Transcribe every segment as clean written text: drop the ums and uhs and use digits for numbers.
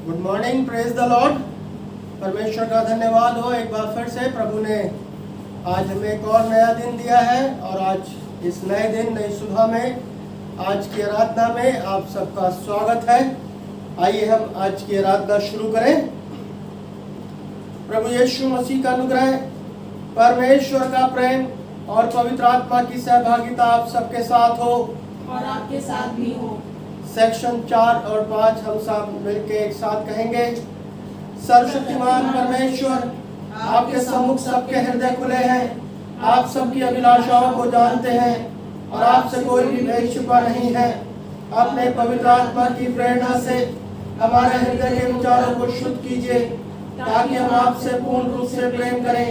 Good morning, praise the Lord. परमेश्वर का धन्यवाद हो एक बार फिर से प्रभु ने आज हमें एक और नया दिन दिया है और आज इस नए दिन नई सुबह में आज की आराधना में आप सबका स्वागत है। आइए हम आज की आराधना शुरू करें। प्रभु यीशु मसीह का अनुग्रह, परमेश्वर का प्रेम और पवित्र आत्मा की सहभागिता आप सबके साथ हो और आपके साथ भी हो। सेक्शन 4 और 5 हम सब मिलके एक साथ कहेंगे। सर्वशक्तिमान परमेश्वर, आपके सम्मुख सबके हृदय खुले हैं। आप सबकी अभिलाषाओं को जानते हैं और आपसे कोई भी भेद छुपा नहीं है। अपने पवित्र आत्मा की प्रेरणा से हमारे हृदय के विचारों को शुद्ध कीजिए ताकि हम आपसे पूर्ण रूप से प्रेम करें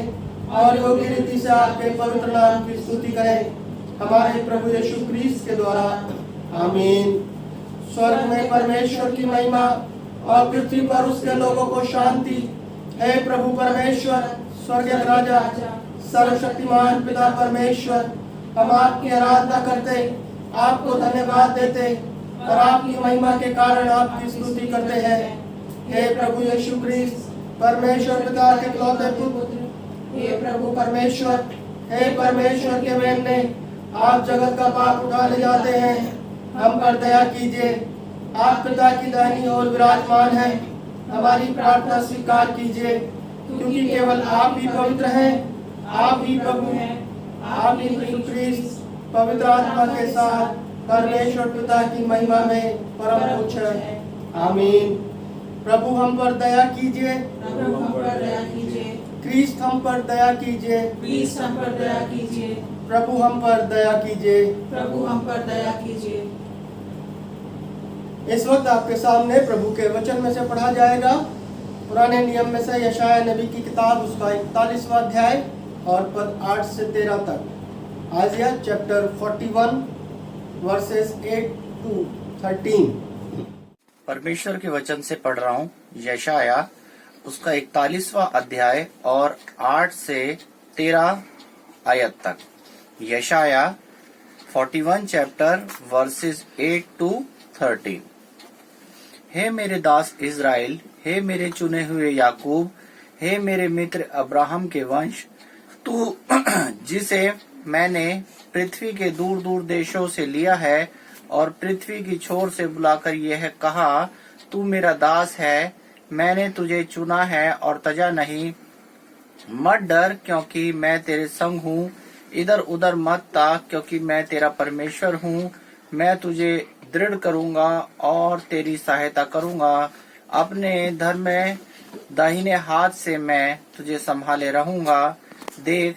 और योग्य रीति से आपके पवित्र नाम की स्तुति करें, हमारे प्रभु यीशु क्रिस्त के द्वारा। आमीन। स्वर्ग में परमेश्वर की महिमा और पृथ्वी पर उसके लोगों को शांति। हे प्रभु परमेश्वर, स्वर्गीय राजा, सर्वशक्तिमान पिता परमेश्वर, हम आपकी आराधना करते, आपको धन्यवाद देते और आपकी महिमा के कारण आपकी स्तुति करते हैं। हे प्रभु यीशु क्रिस्त, परमेश्वर पिता के इकलौते पुत्र, हे प्रभु परमेश्वर, हे परमेश्वर के मेमने, आप जगत का पाप उठा ले जाते हैं। हम पर दया कीजिए। आप पिता की दाहिनी ओर विराजमान हैं। हमारी प्रार्थना स्वीकार कीजिए, क्योंकि केवल आप ही पवित्र हैं, आप ही प्रभु हैं, आप ही यीशु क्रिस्त पवित्र आत्मा के साथ परमेश्वर पिता की महिमा में परम उच्च है। आमीन। प्रभु हम पर दया कीजिए, प्रभु हम पर दया कीजिए। क्रिस्त हम पर दया कीजिए, क्रिस्त हम पर दया कीजिए। प्रभु हम पर दया कीजिए। प्रभु हम पर दया कीजिए। इस वक्त आपके सामने प्रभु के वचन में से पढ़ा जाएगा पुराने नियम में से यशाया नबी की किताब, उसका 41वां अध्याय और पद 8 से 13 तक। आइजिया चैप्टर 41 वर्सेस 8 to 13। परमेश्वर के वचन से पढ़ रहा हूँ। यशाया उसका 41वां अध्याय और 8 से 13 आयत तक। यशाया 41 चैप्टर वर्सेस 8 to 13। हे मेरे दास इज़राइल, हे मेरे चुने हुए याकूब, हे मेरे मित्र अब्राहम के वंश, तू जिसे मैंने पृथ्वी के दूर दूर देशों से लिया है और पृथ्वी की छोर से बुलाकर यह कहा, तू मेरा दास है, मैंने तुझे चुना है और तजा नहीं। मत डर, क्योंकि मैं तेरे संग हूँ। इधर उधर मत ताक, क्योंकि मैं तेरा परमेश्वर हूँ। मैं तुझे दृढ़ करूंगा और तेरी सहायता करूंगा। अपने धर्म में दाहिने हाथ से मैं तुझे संभाले रहूंगा। देख,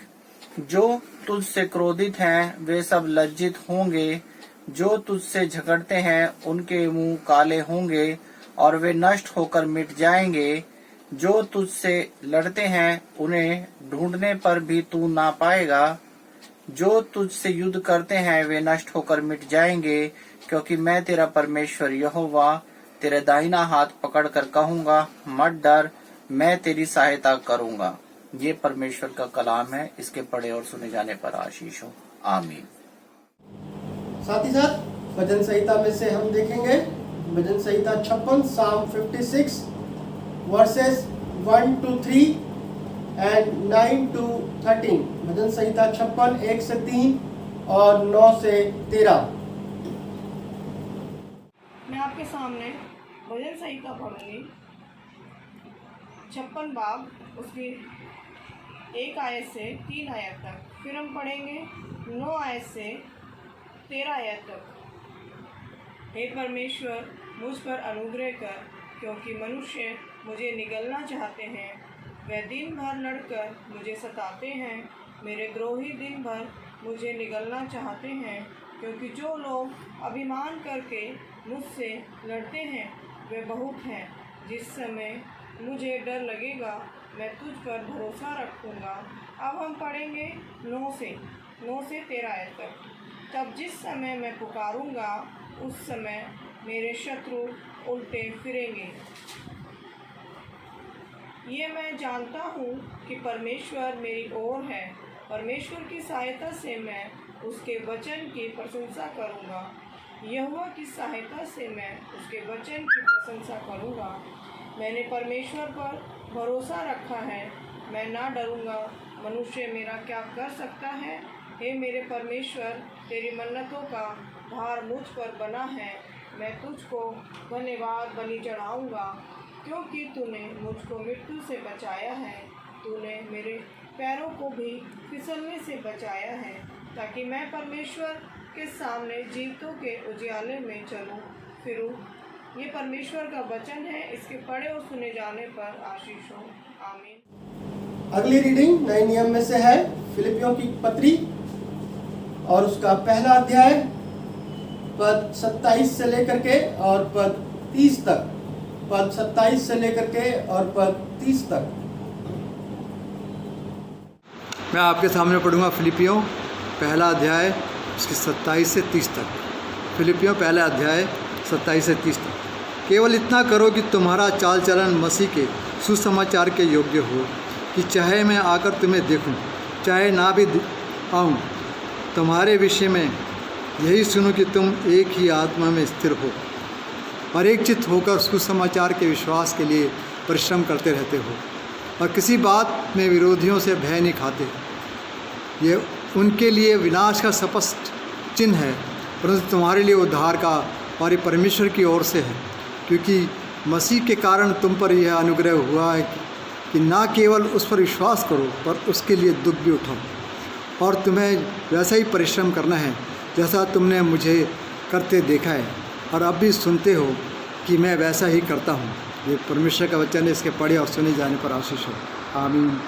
जो तुझसे क्रोधित हैं वे सब लज्जित होंगे, जो तुझसे झगड़ते हैं उनके मुंह काले होंगे और वे नष्ट होकर मिट जाएंगे। जो तुझसे लड़ते हैं उन्हें ढूंढने पर भी तू ना पाएगा। जो तुझसे युद्ध करते हैं वे नष्ट होकर मिट जाएंगे, क्योंकि मैं तेरा परमेश्वर यहोवा तेरा दाहिना हाथ पकड़कर कहूंगा, मत डर, मैं तेरी सहायता करूंगा। ये परमेश्वर का कलाम है। इसके पढ़े और सुने जाने पर आशीष हो। आमीन। साथ ही साथ भजन संहिता में से हम देखेंगे भजन संहिता 56, साम 56 वर्सेस 1 to 3 एंड 9 to 13। भजन संहिता 56 1 से 3 और 9 से 13। मैं आपके सामने भजन संहिता पढ़ूंगी। 56 बाब, उसकी 1 आयत से 3 आयत तक। फिर हम पढ़ेंगे 9 आयत से 13 आयत तक। हे परमेश्वर, मुझ पर अनुग्रह कर, क्योंकि मनुष्य मुझे निगलना चाहते हैं। वे दिन भर लड़कर मुझे सताते हैं। मेरे द्रोही दिन भर मुझे निगलना चाहते हैं, क्योंकि जो लोग अभिमान करके मुझसे लड़ते हैं वे बहुत हैं। जिस समय मुझे डर लगेगा मैं तुझ पर भरोसा रखूँगा। अब हम पढ़ेंगे 9 से 13 आयत तक। तब जिस समय मैं पुकारूँगा उस समय मेरे शत्रु उल्टे फिरेंगे। ये मैं जानता हूँ कि परमेश्वर मेरी ओर है। परमेश्वर की सहायता से मैं उसके वचन की प्रशंसा करूँगा। यहोवा की सहायता से मैं उसके वचन की प्रशंसा करूँगा। मैंने परमेश्वर पर भरोसा रखा है, मैं ना डरूंगा। मनुष्य मेरा क्या कर सकता है? हे मेरे परमेश्वर, तेरी मन्नतों का भार मुझ पर बना है। मैं तुझको धन्यवाद बलि चढ़ाऊँगा, क्योंकि तूने मुझको मृत्यु से बचाया है। तूने मेरे पैरों को भी फिसलने से बचाया है, ताकि मैं परमेश्वर के सामने जीवितों के उजियाले में चलूं फिरूं। ये परमेश्वर का वचन है, इसके पढ़े और सुने जाने पर आशीष हो। आमीन। अगली रीडिंग नए नियम में से है, फिलिपियों की पत्री और उसका पहला अध्याय पद 27 से लेकर के और पद 30 तक। पद 27 से लेकर के और पद 30 तक मैं आपके सामने पढ़ूंगा फिलिपियों पहला अध्याय उसके 27 से 30 तक। फिलिपियों पहला अध्याय 27 से 30 तक। केवल इतना करो कि तुम्हारा चाल चलन मसीह के सुसमाचार के योग्य हो, कि चाहे मैं आकर तुम्हें देखूं, चाहे ना भी आऊं, तुम्हारे विषय में यही सुनो कि तुम एक ही आत्मा में स्थिर हो और एक चित्त होकर सुसमाचार के विश्वास के लिए परिश्रम करते रहते हो और किसी बात में विरोधियों से भय नहीं खाते। ये उनके लिए विनाश का स्पष्ट चिन्ह है, परंतु तुम्हारे लिए उद्धार का और ये परमेश्वर की ओर से है, क्योंकि मसीह के कारण तुम पर यह अनुग्रह हुआ है कि ना केवल उस पर विश्वास करो पर उसके लिए दुख भी उठाओ। और तुम्हें वैसा ही परिश्रम करना है जैसा तुमने मुझे करते देखा है और अब भी सुनते हो कि मैं वैसा ही करता हूँ। ये परमेश्वर का वचन है, इसके पढ़े और सुने जाने पर आशीष हो। आमीन।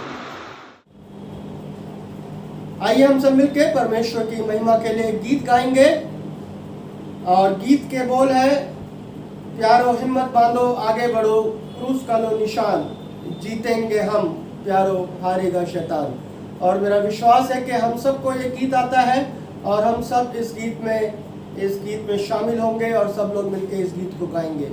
आइए हम सब मिलके परमेश्वर की महिमा के लिए गीत गाएंगे और गीत के बोल है, प्यारो हिम्मत बांधो आगे बढ़ो, क्रूस का लो निशान, जीतेंगे हम प्यारो हारेगा शैतान। और मेरा विश्वास है कि हम सबको ये गीत आता है और हम सब इस गीत में शामिल होंगे और सब लोग मिलके इस गीत को गाएंगे।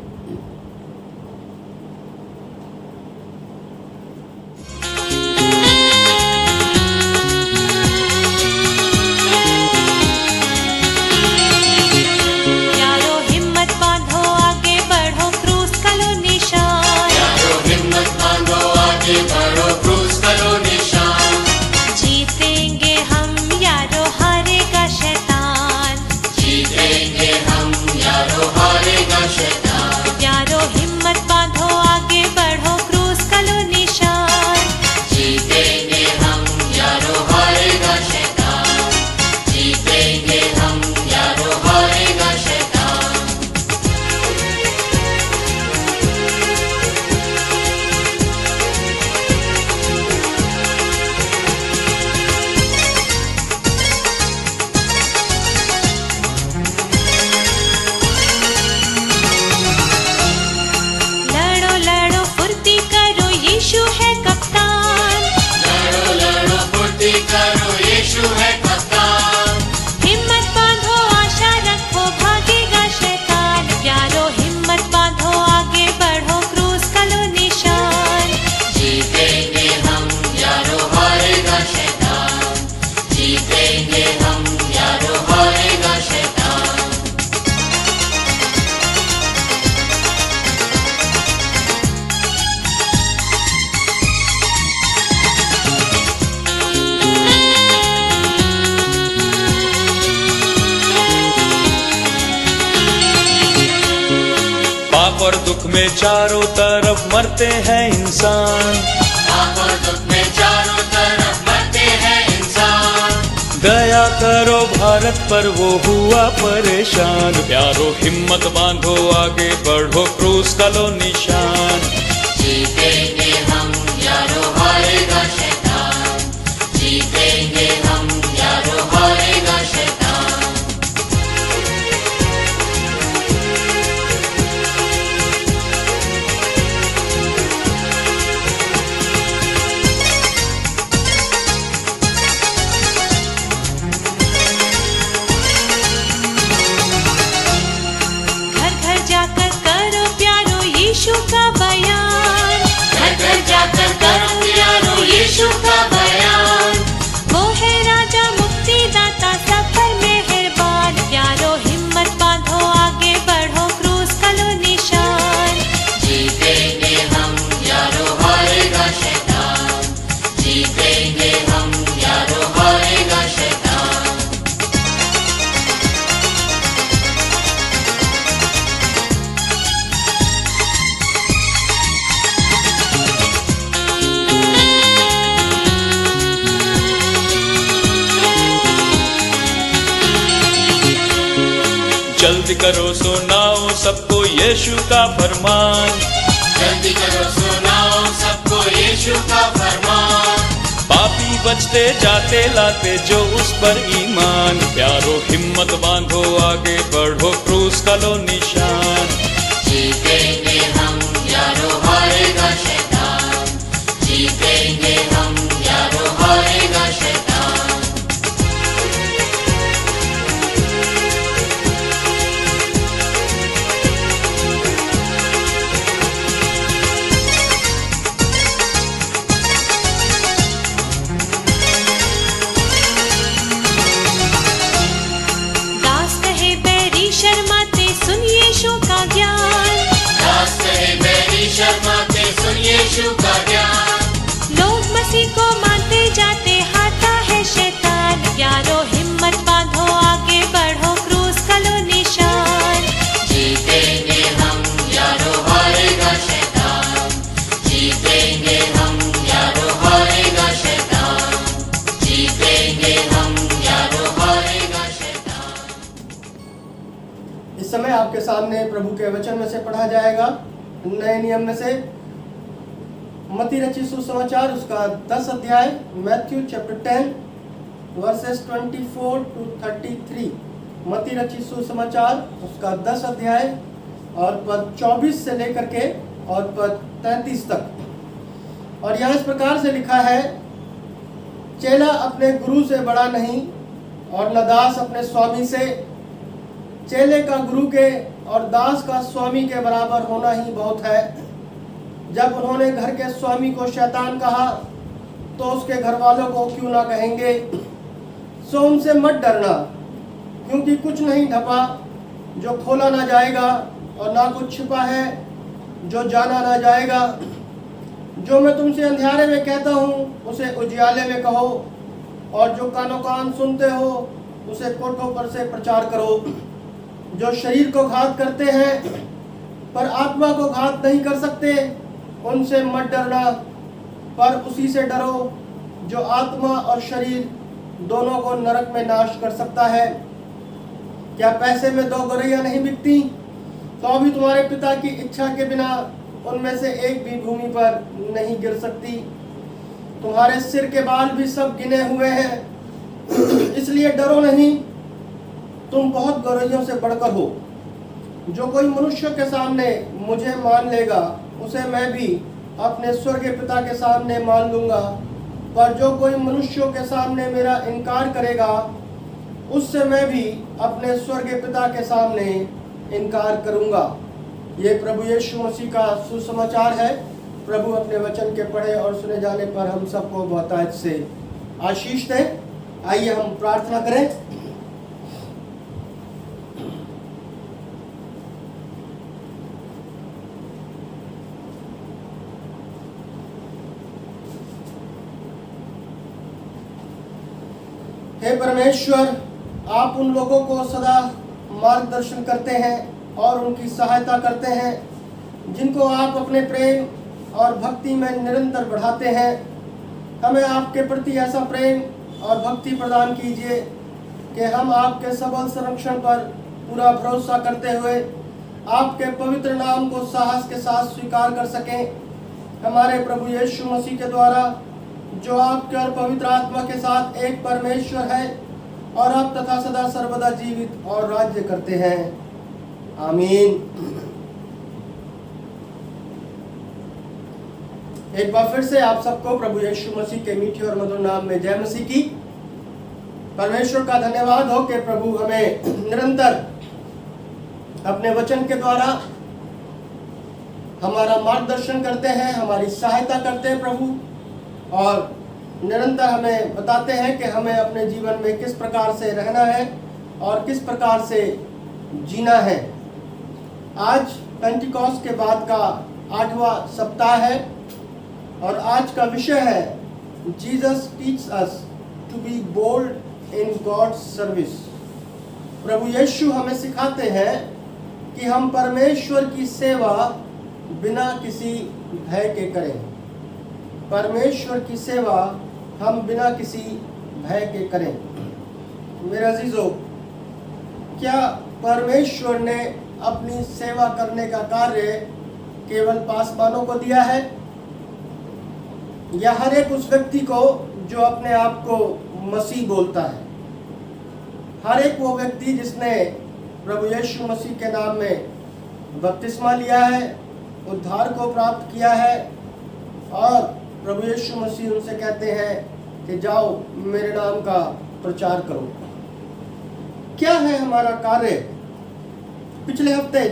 और दुख में चारों तरफ मरते हैं इंसान, पाप और दुख में चारों तरफ मरते हैं इंसान। दया करो भारत पर वो हुआ परेशान, प्यारो हिम्मत बांधो आगे बढ़ो क्रूस का लो निशान। जीतेंगे हम यारो हारेगा शैतान, जीतेंगे हम यारो हारेगा शैतान। घर घर जाकर करो प्यारो यीशु का बयान, जल्दी करो सुनाओ सबको यीशु का फरमान। जल्दी करो सुनाओ सबको यीशु का फरमान। पापी बचते जाते लाते जो उस पर ईमान। प्यारो हिम्मत बांधो आगे बढ़ो क्रूस का लो निशान। जीतेंगे हम यारो हारेगा शैतान। जीतेंगे हम यारो हारेगा शैतान। दास कहे बैरी शर्माते सुन यीशु का ज्ञान। दास कहे बैरी शर्माते सुन यीशु का ज्ञान। लोग मसीह को मानते जाते हारता है शैतान। यारो हिम्मत बांधो आगे बढ़ो क्रूस का लो निशान। जीतेंगे हम यारो हारेगा शैतान। जीतेंगे हम यारो हारेगा शैतान। जीतेंगे हम यारो हारेगा शैतान। इस समय आपके सामने प्रभु के वचन में से पढ़ा जाएगा नए नियम में से मत्ती रचित सुसमाचार उसका 10 अध्याय, मैथ्यू चैप्टर 10 वर्सेस 24 to 33। मत्ती रचित सुसमाचार उसका 10 अध्याय और पद 24 से लेकर के और पद 33 तक। और यहाँ इस प्रकार से लिखा है, चेला अपने गुरु से बड़ा नहीं और न दास अपने स्वामी से। चेले का गुरु के और दास का स्वामी के बराबर होना ही बहुत है। जब उन्होंने घर के स्वामी को शैतान कहा तो उसके घर वालों को क्यों ना कहेंगे। सो उनसे मत डरना, क्योंकि कुछ नहीं ढपा जो खोला ना जाएगा और ना कुछ छिपा है जो जाना ना जाएगा। जो मैं तुमसे अंधियारे में कहता हूँ उसे उजियाले में कहो, और जो कानों कान सुनते हो उसे कोठों पर से प्रचार करो। जो शरीर को घात करते हैं पर आत्मा को घात नहीं कर सकते, उनसे मत डरना, पर उसी से डरो जो आत्मा और शरीर दोनों को नरक में नाश कर सकता है। क्या पैसे में 2 गौरैया नहीं बिकती, तो भी तुम्हारे पिता की इच्छा के बिना उनमें से एक भी भूमि पर नहीं गिर सकती। तुम्हारे सिर के बाल भी सब गिने हुए हैं, इसलिए डरो नहीं, तुम बहुत गौरैयों से बढ़कर हो। जो कोई मनुष्य के सामने मुझे मान लेगा उसे मैं भी अपने स्वर्गीय पिता के सामने मान लूंगा। पर जो कोई मनुष्यों के सामने मेरा इनकार करेगा उससे मैं भी अपने स्वर्गीय पिता के सामने इनकार करूंगा। ये प्रभु यीशु मसीह का सुसमाचार है। प्रभु अपने वचन के पढ़े और सुने जाने पर हम सबको बहुतायत से आशीष दें। आइए हम प्रार्थना करें। हे परमेश्वर, आप उन लोगों को सदा मार्गदर्शन करते हैं और उनकी सहायता करते हैं जिनको आप अपने प्रेम और भक्ति में निरंतर बढ़ाते हैं। हमें आपके प्रति ऐसा प्रेम और भक्ति प्रदान कीजिए कि हम आपके सबल संरक्षण पर पूरा भरोसा करते हुए आपके पवित्र नाम को साहस के साथ स्वीकार कर सकें। हमारे प्रभु यीशु मसीह के द्वारा, जो आपके और पवित्र आत्मा के साथ एक परमेश्वर है और अब तथा सदा सर्वदा जीवित और राज्य करते हैं। आमीन। एक बार फिर से आप सबको प्रभु यीशु मसीह के मीठे और मधुर नाम में जय मसीह की। परमेश्वर का धन्यवाद हो कि प्रभु हमें निरंतर अपने वचन के द्वारा हमारा मार्गदर्शन करते हैं, हमारी सहायता करते हैं प्रभु, और निरंतर हमें बताते हैं कि हमें अपने जीवन में किस प्रकार से रहना है और किस प्रकार से जीना है। आज पेंटिकॉस्ट के बाद का 8वां सप्ताह है और आज का विषय है Jesus teach us to be bold in God's service. प्रभु यीशु हमें सिखाते हैं कि हम परमेश्वर की सेवा बिना किसी भय के करें। परमेश्वर की सेवा हम बिना किसी भय के करें। मेरे अजीजों, क्या परमेश्वर ने अपनी सेवा करने का कार्य केवल पासवानों को दिया है, या हर एक उस व्यक्ति को जो अपने आप को मसीह बोलता है? हर एक वो व्यक्ति जिसने प्रभु यीशु मसीह के नाम में बपतिस्मा लिया है, उद्धार को प्राप्त किया है, और प्रभु यीशु मसीह उनसे कहते हैं कि जाओ मेरे नाम का प्रचार करो। क्या है हमारा कार्य? पिछले हफ्ते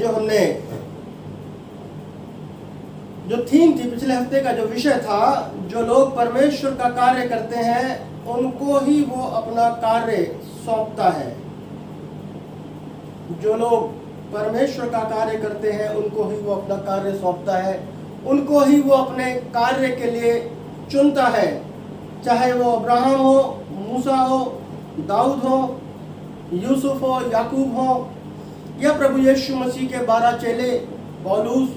जो थीम थी, पिछले हफ्ते का जो विषय था, जो लोग परमेश्वर का कार्य करते हैं उनको ही वो अपना कार्य सौंपता है। जो लोग परमेश्वर का कार्य करते हैं उनको ही वो अपना कार्य सौंपता है, उनको ही वो अपने कार्य के लिए चुनता है। चाहे वो अब्राहम हो, मूसा हो, दाऊद हो, यूसुफ हो, याकूब हो, या प्रभु यीशु मसीह के 12 चेले, पौलुस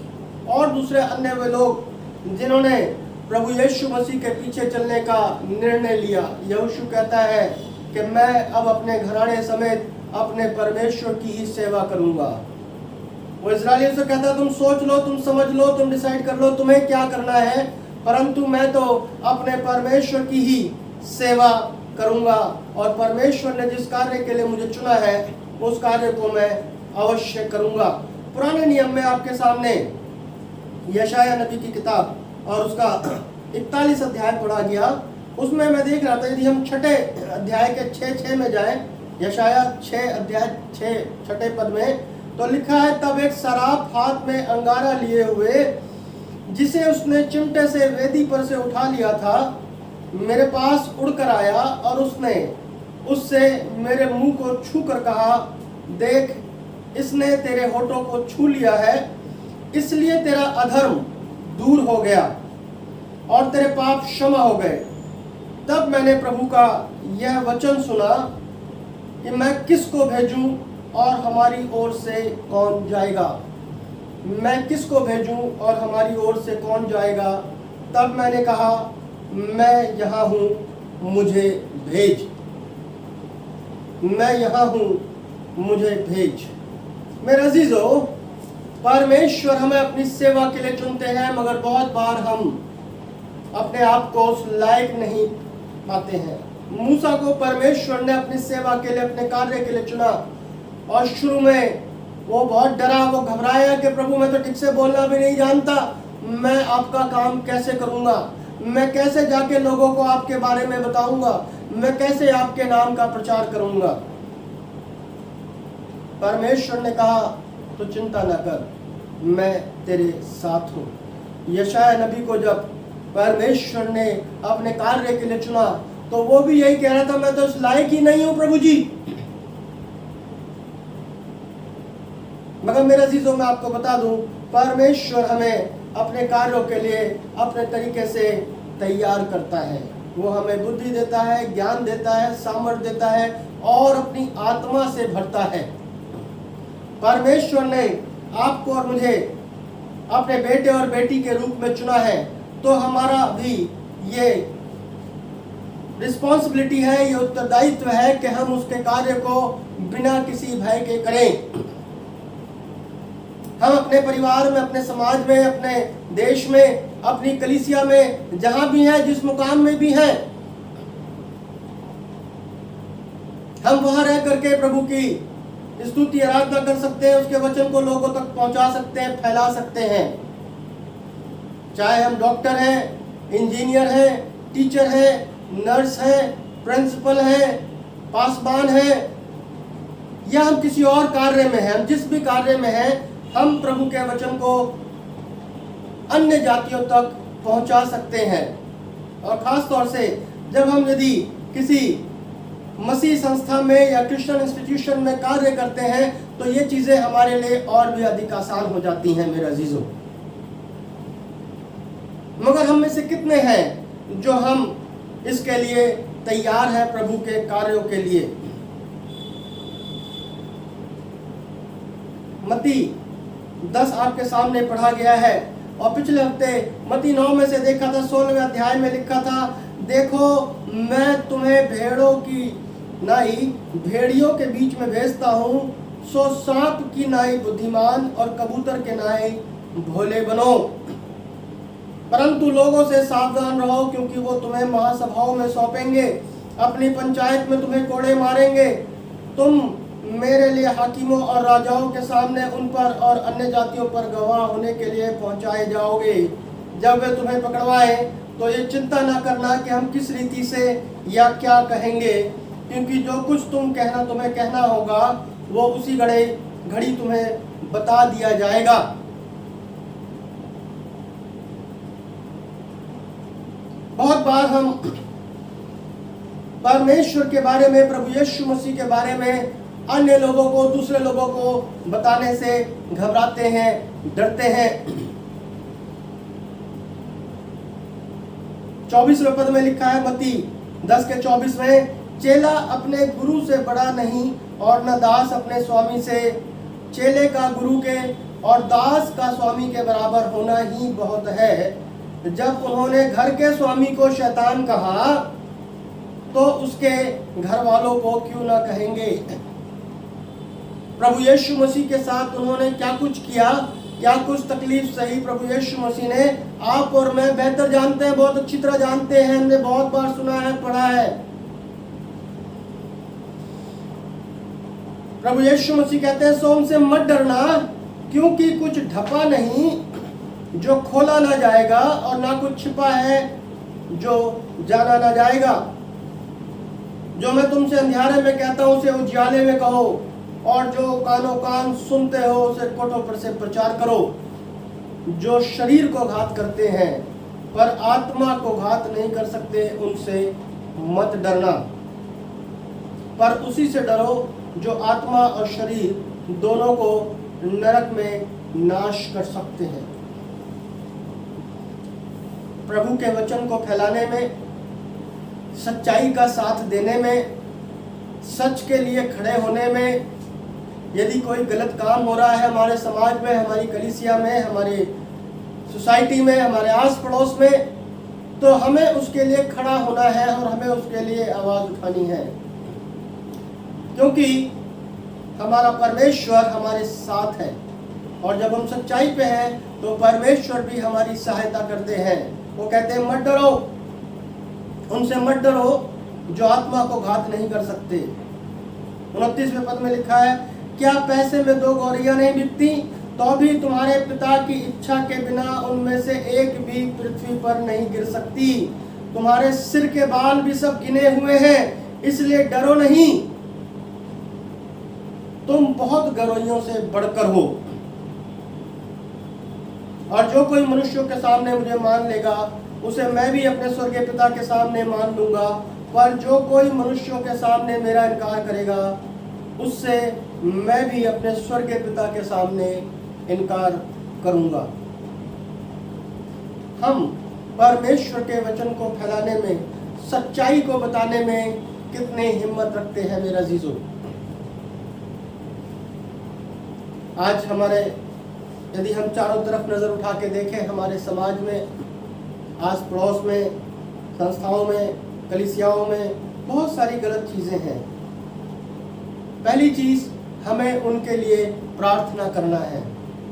और दूसरे अन्य वे लोग जिन्होंने प्रभु यीशु मसीह के पीछे चलने का निर्णय लिया। यहोशू कहता है कि मैं अब अपने घराने समेत अपने परमेश्वर की ही सेवा करूंगा। वो इस्राएलियों से कहता है तुम सोच लो, तुम समझ लो, तुम डिसाइड कर लो तुम्हें क्या करना है, परंतु मैं तो अपने परमेश्वर की ही सेवा करूंगा, और परमेश्वर ने जिस कार्य के लिए मुझे चुना है उस कार्य को मैं अवश्य करूंगा। पुराने नियम में आपके सामने यशाया नबी की किताब और उसका 41 अध्याय पढ़ा गया। उसमें मैं देख रहा था, यदि हम 6 अध्याय के 6 में जाएं, यशाया 6 अध्याय 6 पद में, तो लिखा है तब एक सराफ हाथ में अंगारा लिए हुए, जिसे उसने चिमटे से वेदी पर से उठा लिया था, मेरे पास उड़कर आया, और उसने उससे मेरे मुंह को छू कर कहा, देख इसने तेरे होठों को छू लिया है, इसलिए तेरा अधर्म दूर हो गया और तेरे पाप क्षमा हो गए। तब मैंने प्रभु का यह वचन सुना कि मैं किसको भेजूं और हमारी ओर से कौन जाएगा। मैं किसको भेजूं और हमारी ओर से कौन जाएगा। तब मैंने कहा मैं यहाँ हूँ, मुझे भेज। मैं यहाँ हूँ, मुझे भेज। मेरे अजीजों, परमेश्वर हमें अपनी सेवा के लिए चुनते हैं, मगर बहुत बार हम अपने आप को उस लायक नहीं पाते हैं। मूसा को परमेश्वर ने अपनी सेवा के लिए, अपने कार्य के लिए चुना, और शुरू में वो बहुत डरा, वो घबराया कि प्रभु मैं तो ठीक से बोलना भी नहीं जानता, मैं आपका काम कैसे करूँगा, मैं कैसे जाके लोगों को आपके बारे में बताऊँगा, मैं कैसे आपके नाम का प्रचार करूँगा। परमेश्वर ने कहा तो चिंता न कर, मैं तेरे साथ हूँ। यशाया नबी को जब परमेश्वर ने अपने कार्य के लिए चुना तो वो भी यही कह रहा था, मैं तो इस लायक ही नहीं हूँ प्रभु जी। मगर मेरे अजीजों, मैं आपको बता दूं, परमेश्वर हमें अपने कार्यों के लिए अपने तरीके से तैयार करता है। वो हमें बुद्धि देता है, ज्ञान देता है, सामर्थ्य देता है और अपनी आत्मा से भरता है। परमेश्वर ने आपको और मुझे अपने बेटे और बेटी के रूप में चुना है, तो हमारा भी ये रिस्पॉन्सिबिलिटी है, ये उत्तरदायित्व है कि हम उसके कार्य को बिना किसी भय के करें। हम अपने परिवार में, अपने समाज में, अपने देश में, अपनी कलीसिया में, जहां भी हैं, जिस मुकाम में भी हैं, हम वहां रह करके प्रभु की स्तुति आराधना कर सकते हैं, उसके वचन को लोगों तक पहुंचा सकते हैं, फैला सकते हैं। चाहे हम डॉक्टर हैं, इंजीनियर हैं, टीचर हैं, नर्स हैं, प्रिंसिपल हैं, पासवान हैं, या हम किसी और कार्य में हैं, हम जिस भी कार्य में हैं, हम प्रभु के वचन को अन्य जातियों तक पहुंचा सकते हैं। और खास तौर से जब हम यदि किसी मसीह संस्था में या क्रिश्चियन इंस्टीट्यूशन में कार्य करते हैं तो ये चीजें हमारे लिए और भी अधिक आसान हो जाती हैं मेरे अजीजों। मगर हम में से कितने हैं जो हम इसके लिए तैयार हैं, प्रभु के कार्यों के लिए। मत्ती 10 आपके सामने पढ़ा गया है, और पिछले हफ्ते मत्ती 9 में से देखा था, 16वें अध्याय में लिखा था, देखो मैं तुम्हें भेड़ों की नहीं भेड़ियों के बीच में भेजता हूँ। सो सांप की नाई बुद्धिमान और कबूतर के नाई भोले बनो। परंतु लोगों से सावधान रहो, क्योंकि वो तुम्हें महासभाओं में सौंपेंगे, अपनी पंचायत में तुम्हें कोड़े मारेंगे। तुम मेरे लिए हाकिमों और राजाओं के सामने उन पर और अन्य जातियों पर गवाह होने के लिए पहुंचाए जाओगे। जब वे तुम्हें पकड़वाए तो ये चिंता ना करना कि हम किस रीति से या क्या कहेंगे, क्योंकि जो कुछ तुम्हें कहना होगा वो उसी घड़ी तुम्हें बता दिया जाएगा। बहुत बार हम परमेश्वर के बारे में, प्रभु यीशु मसीह के बारे में अन्य लोगों को, दूसरे लोगों को बताने से घबराते हैं, डरते हैं। 24वें पद में लिखा है मत्ती 10:24 में, चेला अपने गुरु से बड़ा नहीं और न दास अपने स्वामी से। चेले का गुरु के और दास का स्वामी के बराबर होना ही बहुत है। जब उन्होंने घर के स्वामी को शैतान कहा तो उसके घर वालों को क्यों ना कहेंगे। प्रभु यीशु मसीह के साथ उन्होंने क्या कुछ किया, क्या कुछ तकलीफ सही प्रभु यीशु मसीह ने, आप और मैं बेहतर जानते हैं, बहुत अच्छी तरह जानते हैं, हमने बहुत बार सुना है, पढ़ा है। प्रभु यीशु मसीह कहते हैं सो उनसे मत डरना, क्योंकि कुछ ढपा नहीं जो खोला ना जाएगा और ना कुछ छिपा है जो जाना ना जाएगा। जो मैं तुमसे अंधियारे में कहता हूं उसे उजियाले में कहो, और जो कानों कान सुनते हो उसे कोठों पर से प्रचार करो। जो शरीर को घात करते हैं पर आत्मा को घात नहीं कर सकते, उनसे मत डरना, पर उसी से डरो जो आत्मा और शरीर दोनों को नरक में नाश कर सकते हैं। प्रभु के वचन को फैलाने में, सच्चाई का साथ देने में, सच के लिए खड़े होने में, यदि कोई गलत काम हो रहा है हमारे समाज में, हमारी कलीसिया में, हमारी सोसाइटी में, हमारे आस पड़ोस में, तो हमें उसके लिए खड़ा होना है और हमें उसके लिए आवाज उठानी है, क्योंकि हमारा परमेश्वर हमारे साथ है। और जब हम सच्चाई पे हैं तो परमेश्वर भी हमारी सहायता करते हैं। वो कहते हैं मत डरो, उनसे मत डरो जो आत्मा को घात नहीं कर सकते। 29वें पद में लिखा है, क्या पैसे में 2 गौरियां नहीं बिकती, तो भी तुम्हारे पिता की इच्छा के बिना उनमें से एक भी पृथ्वी पर नहीं गिर सकती। तुम्हारे सिर के बाल भी सब गिने हुए हैं, इसलिए डरो नहीं, तुम बहुत गौरैयों से बढ़कर हो। और जो कोई मनुष्यों के सामने मुझे मान लेगा उसे मैं भी अपने स्वर्गीय पिता के सामने मान लूंगा, पर जो कोई मनुष्यों के सामने मेरा इनकार करेगा उससे मैं भी अपने स्वर्गीय पिता के सामने इनकार करूंगा। हम परमेश्वर के वचन को फैलाने में, सच्चाई को बताने में कितने हिम्मत रखते हैं मेरा अजीजों। आज हमारे, यदि हम चारों तरफ नजर उठा के देखें, हमारे समाज में, आस पड़ोस में, संस्थाओं में, कलीसियाओं में बहुत सारी गलत चीजें हैं। पहली चीज, हमें उनके लिए प्रार्थना करना है,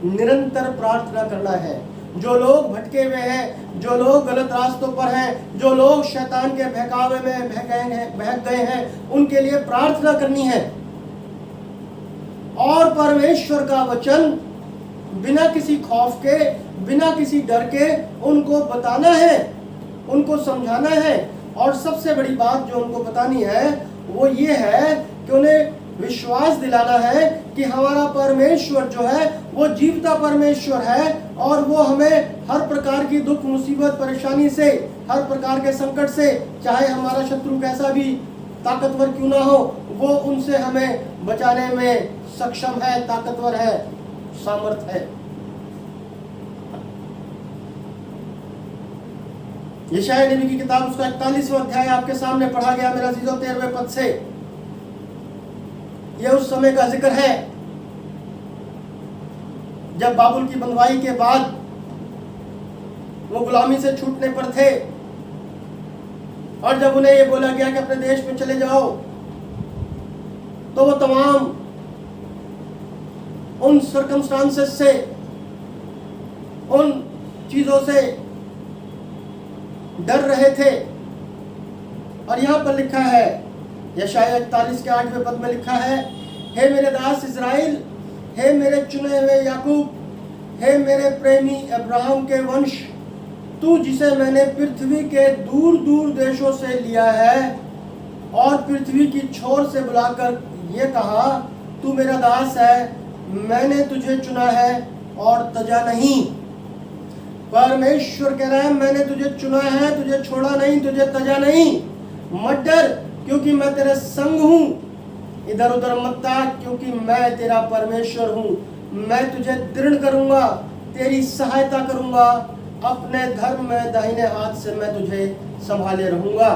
निरंतर प्रार्थना करना है। जो लोग भटके हुए हैं, जो लोग गलत रास्तों पर हैं, जो लोग शैतान के बहकावे में बहक गए हैं, उनके लिए प्रार्थना करनी है। और परमेश्वर का वचन बिना किसी खौफ के, बिना किसी डर के उनको बताना है, उनको समझाना है। और सबसे बड़ी बात जो उनको बतानी है वो ये है कि उन्हें विश्वास दिलाना है कि हमारा परमेश्वर जो है वो जीवता परमेश्वर है, और वो हमें हर प्रकार की दुख, मुसीबत, परेशानी से, हर प्रकार के संकट से, चाहे हमारा शत्रु कैसा भी ताकतवर क्यों ना हो, वो उनसे हमें बचाने में सक्षम है, ताकतवर है, सामर्थ है। यशायाह नबी की किताब उसका 41वां अध्याय आपके सामने पढ़ा गया मेरा अजीजों 13वें पद से। यह उस समय का जिक्र है जब बाबुल की बंधुआई के बाद वो गुलामी से छूटने पर थे, और जब उन्हें ये बोला गया कि अपने देश में चले जाओ, तो वो तमाम उन सर्कमस्टांसेस से, उन चीजों से डर रहे थे। और यहां पर लिखा है, यशायाह 41 के 8वें पद में लिखा है, हे मेरे दास इज़राइल, हे मेरे चुने हुए याकूब, हे मेरे प्रेमी अब्राहम के वंश, तू जिसे मैंने पृथ्वी के दूर दूर देशों से लिया है और पृथ्वी की छोर से बुलाकर ये कहा, तू मेरा दास है, मैंने तुझे चुना है और तजा नहीं। परमेश्वर कह रहा है, मैंने तुझे चुना है, तुझे छोड़ा नहीं, तुझे तजा नहीं। मत डर, क्योंकि मैं तेरे संग हूं। इधर उधर मत ताक, क्योंकि मैं तेरा परमेश्वर हूं। मैं तुझे दृढ़ करूंगा, तेरी सहायता करूंगा, अपने धर्म में दाहिने हाथ से मैं तुझे संभाले रहूंगा।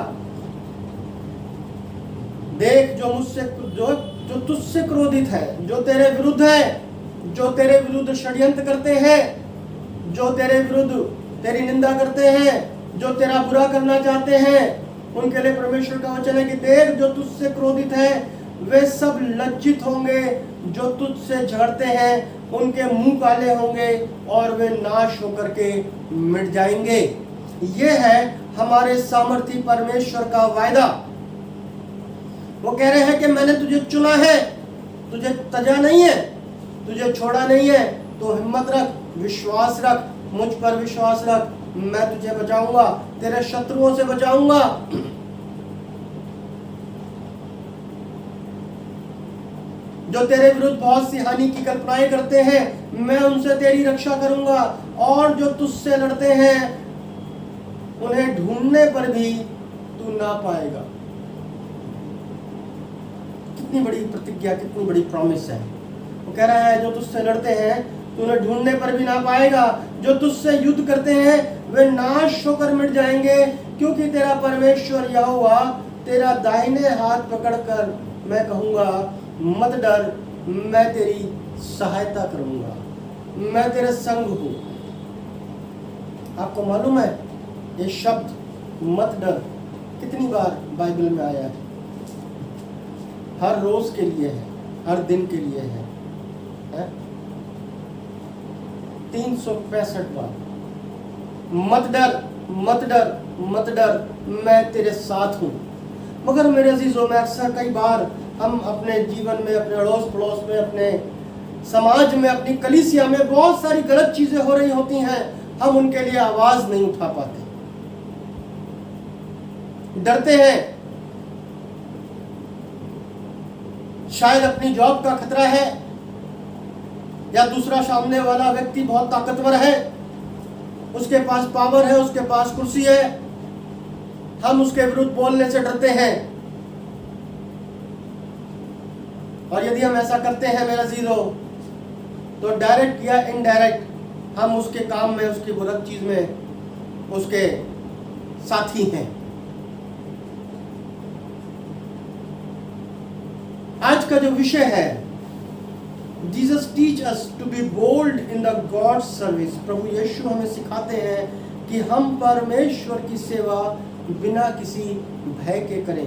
देख, जो तुझसे क्रोधित है, जो तेरे विरुद्ध है, जो तेरे विरुद्ध षड्यंत्र करते हैं, जो तेरे विरुद्ध तेरी निंदा करते हैं, जो तेरा बुरा करना चाहते हैं, उनके लिए परमेश्वर का वचन है कि देख, जो तुझसे क्रोधित है वे सब लज्जित होंगे, जो तुझसे झगड़ते हैं उनके मुंह काले होंगे और वे नाश होकर के मिट जाएंगे। ये है हमारे सामर्थी परमेश्वर का वायदा। वो कह रहे हैं कि मैंने तुझे चुना है, तुझे तजा नहीं है, तुझे छोड़ा नहीं है, तो हिम्मत रख, विश्वास रख, मुझ पर विश्वास रख, मैं तुझे बचाऊंगा, तेरे शत्रुओं से बचाऊंगा। जो तेरे विरुद्ध बहुत सी हानि की कल्पनाएं करते हैं, मैं उनसे तेरी रक्षा करूंगा, और जो तुझसे लड़ते हैं उन्हें ढूंढने पर भी तू ना पाएगा। कितनी बड़ी प्रतिज्ञा, कितनी बड़ी प्रॉमिस है। वो कह रहा है, जो तुझसे लड़ते हैं तू उन्हें ढूंढने पर भी ना पाएगा, जो तुझसे युद्ध करते हैं वे नाश होकर मिट जाएंगे, क्योंकि तेरा परमेश्वर यहोवा तेरा दाहिने हाथ पकड़कर मैं कहूंगा, मत डर, मैं तेरी सहायता करूंगा, मैं तेरे संग हूं। आपको मालूम है ये शब्द मत डर कितनी बार बाइबल में आया है? हर रोज के लिए है, हर दिन के लिए है? 365 बार मत डर, मत डर, मत डर, मैं तेरे साथ हूं। मगर मेरे अजीजों में अक्सर कई बार हम अपने जीवन में, अपने अड़ोस पड़ोस में, अपने समाज में, अपनी कलीसिया में बहुत सारी गलत चीजें हो रही होती हैं, हम उनके लिए आवाज नहीं उठा पाते, डरते हैं। शायद अपनी जॉब का खतरा है, या दूसरा सामने वाला व्यक्ति बहुत ताकतवर है, उसके पास पावर है, उसके पास कुर्सी है, हम उसके विरुद्ध बोलने से डरते हैं। और यदि हम ऐसा करते हैं मेरा जीरो, तो डायरेक्ट या इनडायरेक्ट हम उसके काम में, उसकी बुरी चीज में उसके साथी हैं। आज का जो विषय है, Jesus teach us to be bold in the God's service. प्रभु यीशु हमें सिखाते हैं कि हम परमेश्वर की सेवा बिना किसी भय के करें।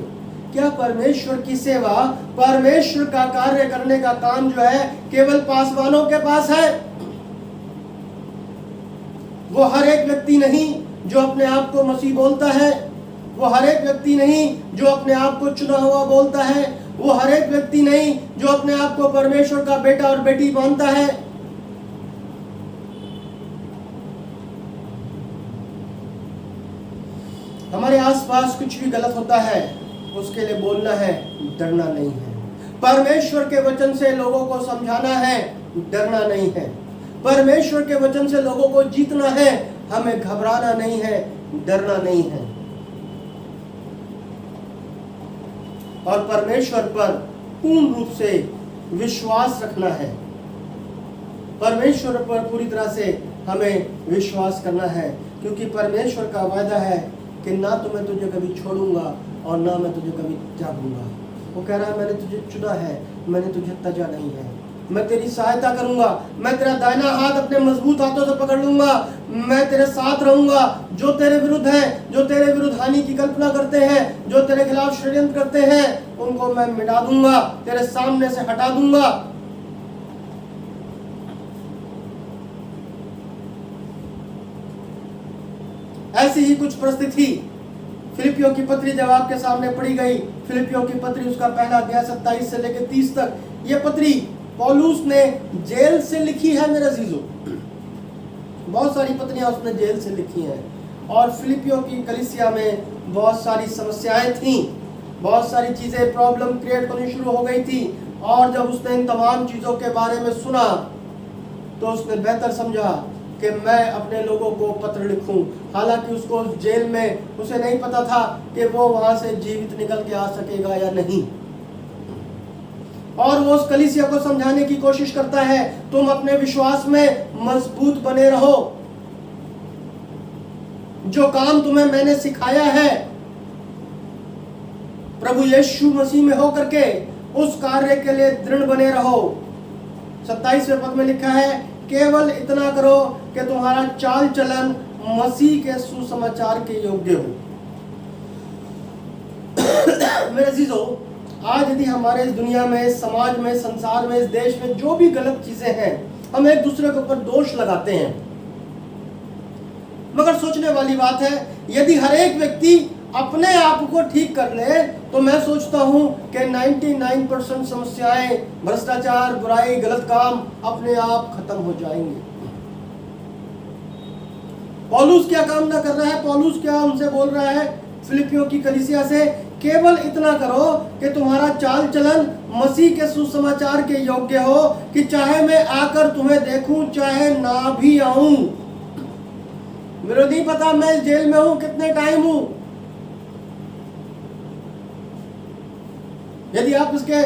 क्या परमेश्वर की सेवा, परमेश्वर का कार्य करने का काम जो है केवल पासवानों के पास है? वो हर एक व्यक्ति नहीं जो अपने आप को मसीह बोलता है, वो हर एक व्यक्ति नहीं जो अपने आप को चुना हुआ बोलता है, वो हर एक व्यक्ति नहीं जो अपने आप को परमेश्वर का बेटा और बेटी मानता है। हमारे आसपास कुछ भी गलत होता है, उसके लिए बोलना है, डरना नहीं है। परमेश्वर के वचन से लोगों को समझाना है, डरना नहीं है। परमेश्वर के वचन से लोगों को जीतना है, हमें घबराना नहीं है, डरना नहीं है। और परमेश्वर पर पूर्ण रूप से विश्वास रखना है। परमेश्वर पर पूरी तरह से हमें विश्वास करना है, क्योंकि परमेश्वर का वायदा है कि ना तो मैं तुझे कभी छोड़ूंगा और ना मैं तुझे कभी त्यागूंगा। वो कह रहा है, मैंने तुझे चुना है, मैंने तुझे तजा नहीं है, मैं तेरी सहायता करूंगा, मैं तेरा दाहिना हाथ अपने मजबूत हाथों से पकड़ लूंगा, मैं तेरे साथ रहूंगा। जो तेरे विरुद्ध हैं, जो तेरे विरुद्ध हानि की कल्पना करते हैं, जो तेरे खिलाफ षड्यंत्र करते हैं, उनको मैं मिटा दूंगा, तेरे सामने से हटा दूंगा। ऐसी ही कुछ परिस्थिति फिलिपियों की पत्री जब आपके सामने पढ़ी गई, फिलिपियों की पत्री उसका पहला अध्याय 27 से लेकर 30 तक, यह पत्री पौलुस ने जेल से लिखी है मेरे अजीजों। बहुत सारी पत्रियां उसने जेल से लिखी हैं और फिलिपियों की कलीसिया में बहुत सारी समस्याएं थीं, बहुत सारी चीजें प्रॉब्लम क्रिएट होनी शुरू हो गई थी। और जब उसने इन तमाम चीजों के बारे में सुना तो उसने बेहतर समझा कि मैं अपने लोगों को पत्र लिखूं। हालांकि उसको जेल में उसे नहीं पता था कि वो वहां से जीवित निकल के आ सकेगा या नहीं। और वो उस कलीसिया को समझाने की कोशिश करता है, तुम अपने विश्वास में मजबूत बने रहो, जो काम तुम्हें मैंने सिखाया है प्रभु यीशु मसीह में होकर के उस कार्य के लिए दृढ़ बने रहो। 27वें पद में लिखा है, केवल इतना करो कि तुम्हारा चाल चलन मसीह के सुसमाचार के योग्य हो। मेरे अजीजों, आज यदि हमारे इस दुनिया में, इस समाज में, संसार में, इस देश में जो भी गलत चीजें हैं, हम एक दूसरे के ऊपर दोष लगाते हैं। मगर सोचने वाली बात है, यदि हर एक व्यक्ति अपने आप को ठीक कर ले तो मैं सोचता हूं कि 99% समस्याएं, भ्रष्टाचार, बुराई, गलत काम अपने आप खत्म हो जाएंगे। पौलुस क्या कामना कर रहा है? पौलुस क्या उनसे बोल रहा है? फिलिपियों की कलीसिया से, केवल इतना करो कि तुम्हारा चाल चलन मसीह के सुसमाचार के योग्य हो, कि चाहे मैं आकर तुम्हें देखूं चाहे ना भी आऊं। मेरे नहीं पता मैं जेल में हूं कितने टाइम हूं। यदि आप इसके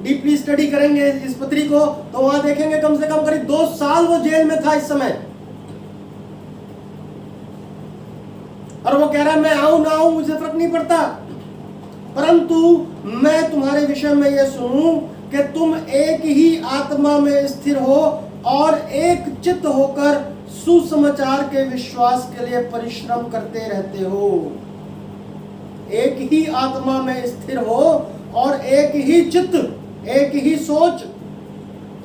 डीपली स्टडी करेंगे इस पत्री को तो वहां देखेंगे कम से कम करीब 2 साल वो जेल में था इस समय। और वो कह रहा है मैं आऊं ना आऊं मुझे फर्क नहीं पड़ता, परंतु मैं तुम्हारे विषय में यह सुनूं कि तुम एक ही आत्मा में स्थिर हो और एक चित्त होकर सुसमाचार के विश्वास के लिए परिश्रम करते रहते हो। एक ही आत्मा में स्थिर हो और एक ही चित्त, एक ही सोच,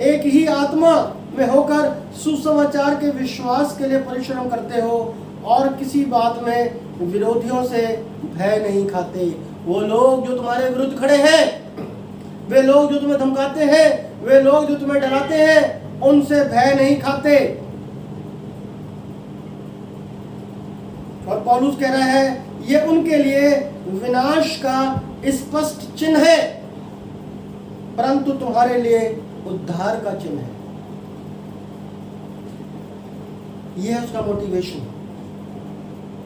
एक ही आत्मा में होकर सुसमाचार के विश्वास के लिए परिश्रम करते हो और किसी बात में विरोधियों से भय नहीं खाते। वो लोग जो तुम्हारे विरुद्ध खड़े हैं, वे लोग जो तुम्हें धमकाते हैं, वे लोग जो तुम्हें डराते हैं, उनसे भय नहीं खाते। और पौलुस कह रहा है ये उनके लिए विनाश का स्पष्ट चिन्ह है, परंतु तुम्हारे लिए उद्धार का चिन्ह है। यह है उसका मोटिवेशन।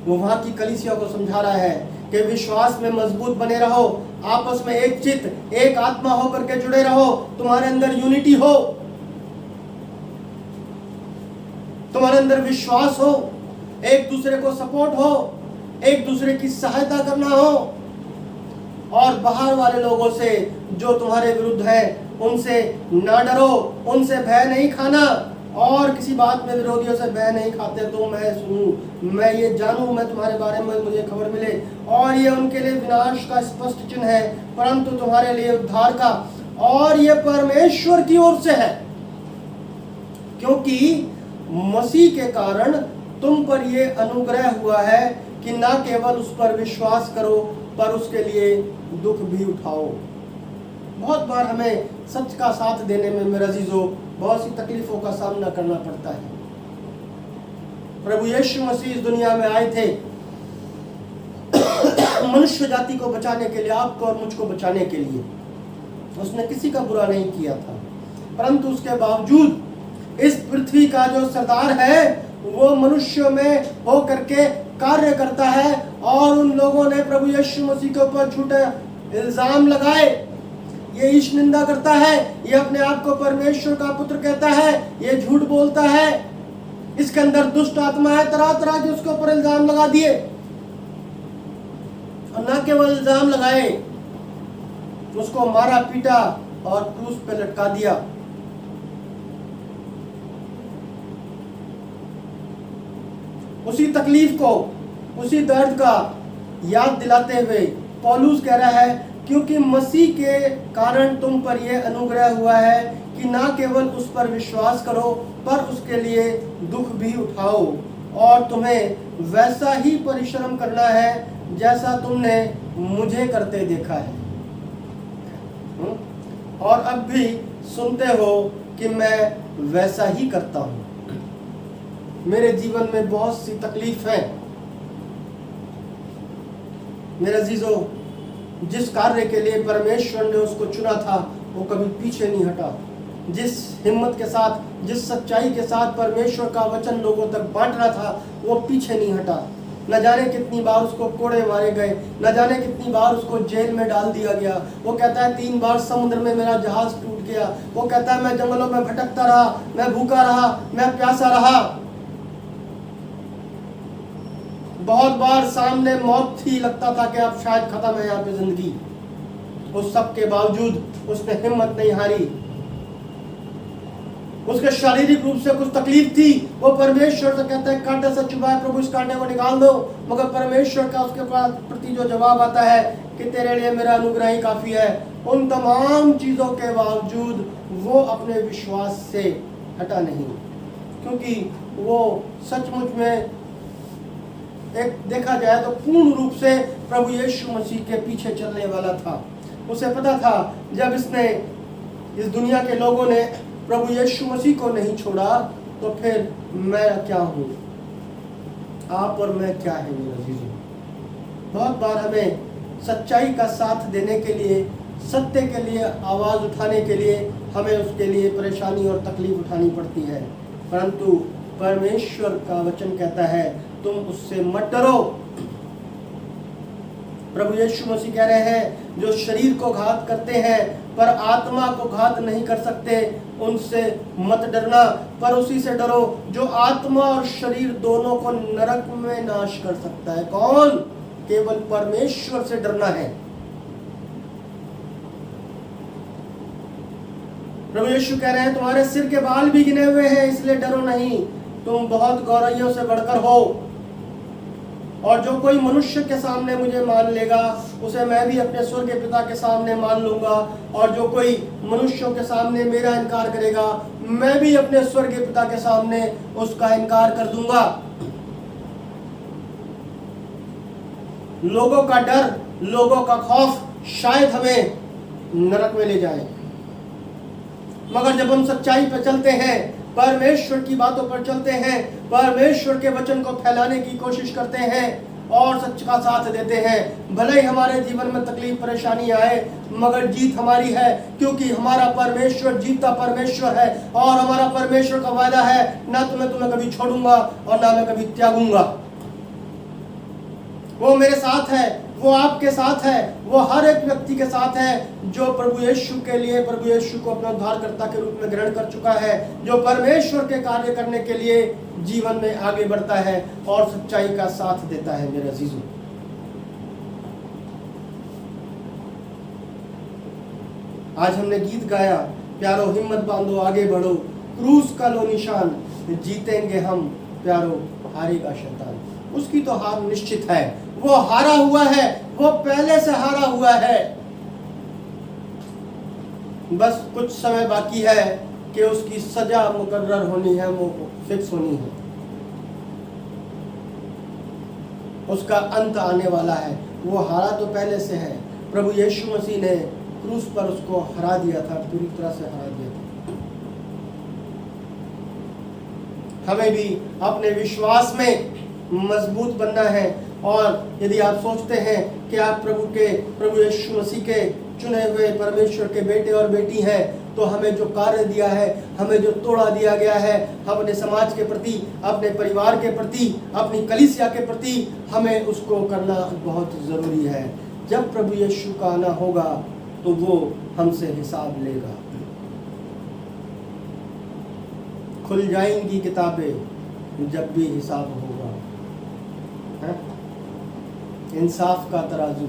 वो वहां की कलीसिया को समझा रहा है कि विश्वास में मजबूत बने रहो, आपस में एक चित्त, एक आत्मा होकर के जुड़े रहो, तुम्हारे अंदर यूनिटी हो, तुम्हारे अंदर विश्वास हो, एक दूसरे को सपोर्ट हो, एक दूसरे की सहायता करना हो, और बाहर वाले लोगों से जो तुम्हारे विरुद्ध है उनसे ना डरो, उनसे भय नहीं खाना। और किसी बात में विरोधियों से भय नहीं खाते तो मैं सुनूं, मैं ये जानूं, मैं तुम्हारे बारे में मुझे खबर मिले। और ये उनके लिए विनाश का स्पष्ट चिन्ह है, परंतु तुम्हारे लिए उद्धार का, और ये परमेश्वर की ओर से है, क्योंकि मसीह के कारण तुम पर ये अनुग्रह हुआ है कि ना केवल उस पर विश्वास करो पर उसके लिए दुख भी उठाओ। बहुत बार हमें सच का साथ देने में मेरे अजीजों बहुत सी तकलीफों का सामना करना पड़ता है। प्रभु यीशु मसीह इस दुनिया में आए थे मनुष्य जाति को बचाने के लिए, आपको और मुझको बचाने के लिए। उसने किसी का बुरा नहीं किया था, परंतु उसके बावजूद इस पृथ्वी का जो सरदार है वो मनुष्यों में हो करके कार्य करता है। और उन लोगों ने प्रभु यीशु मसीह के ऊपर झूठे इल्जाम लगाए। ये ईश निंदा करता है, ये अपने आप को परमेश्वर का पुत्र कहता है, ये झूठ बोलता है, इसके अंदर दुष्ट आत्मा है, तरह तरह के उसके ऊपर इल्जाम लगा दिए। और न केवल इल्जाम लगाए, उसको मारा पीटा और क्रूस पे लटका दिया। उसी तकलीफ को, उसी दर्द का याद दिलाते हुए पौलुस कह रहा है, क्योंकि मसीह के कारण तुम पर यह अनुग्रह हुआ है कि ना केवल उस पर विश्वास करो पर उसके लिए दुख भी उठाओ। और तुम्हें वैसा ही परिश्रम करना है जैसा तुमने मुझे करते देखा है। और अब भी सुनते हो कि मैं वैसा ही करता हूं। मेरे जीवन में बहुत सी तकलीफ है मेरे अजीजों। जिस कार्य के लिए परमेश्वर ने उसको चुना था वो कभी पीछे नहीं हटा। जिस हिम्मत के साथ, जिस सच्चाई के साथ परमेश्वर का वचन लोगों तक बांटना था वो पीछे नहीं हटा। न जाने कितनी बार उसको कोड़े मारे गए, न जाने कितनी बार उसको जेल में डाल दिया गया। वो कहता है 3 बार समुद्र में मेरा जहाज टूट गया। वो कहता है मैं जंगलों में भटकता रहा, मैं भूखा रहा, मैं प्यासा रहा। बहुत बार सामने मौत थी, लगता था कि अब शायद खत्म है यहाँ पे जिंदगी। उस सब के बावजूद उसने हिम्मत नहीं हारी। उसके शारीरिक रूप से कुछ तकलीफ थी, वो परमेश्वर से कहता है कांटे से चुभा है प्रभु, इस कांटे को निकाल दो। मगर परमेश्वर का उसके प्रति जो जवाब आता है कि तेरे लिए मेरा अनुग्रह ही काफी है। उन तमाम चीजों के बावजूद वो अपने विश्वास से हटा नहीं, क्योंकि वो सचमुच में एक देखा जाए तो पूर्ण रूप से प्रभु यीशु मसीह के पीछे चलने वाला था। उसे पता था जब इसने, इस दुनिया के लोगों ने प्रभु यीशु मसीह को नहीं छोड़ा तो फिर मैं क्या हूँ, आप और मैं क्या है मेरे अजीजों। बहुत बार हमें सच्चाई का साथ देने के लिए, सत्य के लिए आवाज़ उठाने के लिए हमें उसके लिए परेशानी और तकलीफ उठानी पड़ती है। परंतु परमेश्वर का वचन कहता है तुम उससे मत डरो। प्रभु यीशु मसीह कह रहे हैं जो शरीर को घात करते हैं पर आत्मा को घात नहीं कर सकते, उनसे मत डरना, पर उसी से डरो जो आत्मा और शरीर दोनों को नरक में नाश कर सकता है। कौन? केवल परमेश्वर से डरना है। प्रभु यीशु कह रहे हैं तुम्हारे सिर के बाल भी गिने हुए हैं, इसलिए डरो नहीं, तुम बहुत गौरैयों से बढ़कर हो। और जो कोई मनुष्य के सामने मुझे मान लेगा उसे मैं भी अपने स्वर्गीय पिता के सामने मान लूंगा, और जो कोई मनुष्यों के सामने मेरा इनकार करेगा मैं भी अपने स्वर्गीय पिता के सामने उसका इनकार कर दूंगा। लोगों का डर, लोगों का खौफ शायद हमें नरक में ले जाए, मगर जब हम सच्चाई पर चलते हैं, परमेश्वर की बातों पर चलते हैं, परमेश्वर के वचन को फैलाने की कोशिश करते हैं और सच का साथ देते हैं, भले ही हमारे जीवन में तकलीफ परेशानी आए मगर जीत हमारी है, क्योंकि हमारा परमेश्वर जीतता परमेश्वर है। और हमारा परमेश्वर का वायदा है ना तो मैं तुम्हें कभी छोड़ूंगा और ना मैं कभी त्यागूंगा। वो मेरे साथ है, वो आपके साथ है, वो हर एक व्यक्ति के साथ है जो प्रभु यीशु के लिए, प्रभु यीशु को अपना उद्धारकर्ता के रूप में ग्रहण कर चुका है, जो परमेश्वर के कार्य करने के लिए जीवन में आगे बढ़ता है और सच्चाई का साथ देता है। मेरे अजीजों, आज हमने गीत गाया, प्यारो हिम्मत बांधो आगे बढ़ो, क्रूस का लो निशान, जीतेंगे हम प्यारो हारेगा शैतान। उसकी तो हार निश्चित है, वो हारा हुआ है, वो पहले से हारा हुआ है। बस कुछ समय बाकी है कि उसकी सजा मुकर्रर होनी है, वो फिक्स होनी है, उसका अंत आने वाला है। वो हारा तो पहले से है। प्रभु यीशु मसीह ने क्रूस पर उसको हरा दिया था, पूरी तरह से हरा दिया था। हमें भी अपने विश्वास में मजबूत बनना है। और यदि आप सोचते हैं कि आप प्रभु यीशु मसीह के चुने हुए परमेश्वर के बेटे और बेटी हैं, तो हमें जो कार्य दिया है, हमें जो तोड़ा दिया गया है, हम अपने समाज के प्रति, अपने परिवार के प्रति, अपनी कलीसिया के प्रति हमें उसको करना बहुत ज़रूरी है। जब प्रभु यीशु का आना होगा तो वो हमसे हिसाब लेगा। खुल जाएंगी किताबें जब भी हिसाब होगा। इंसाफ का तराजू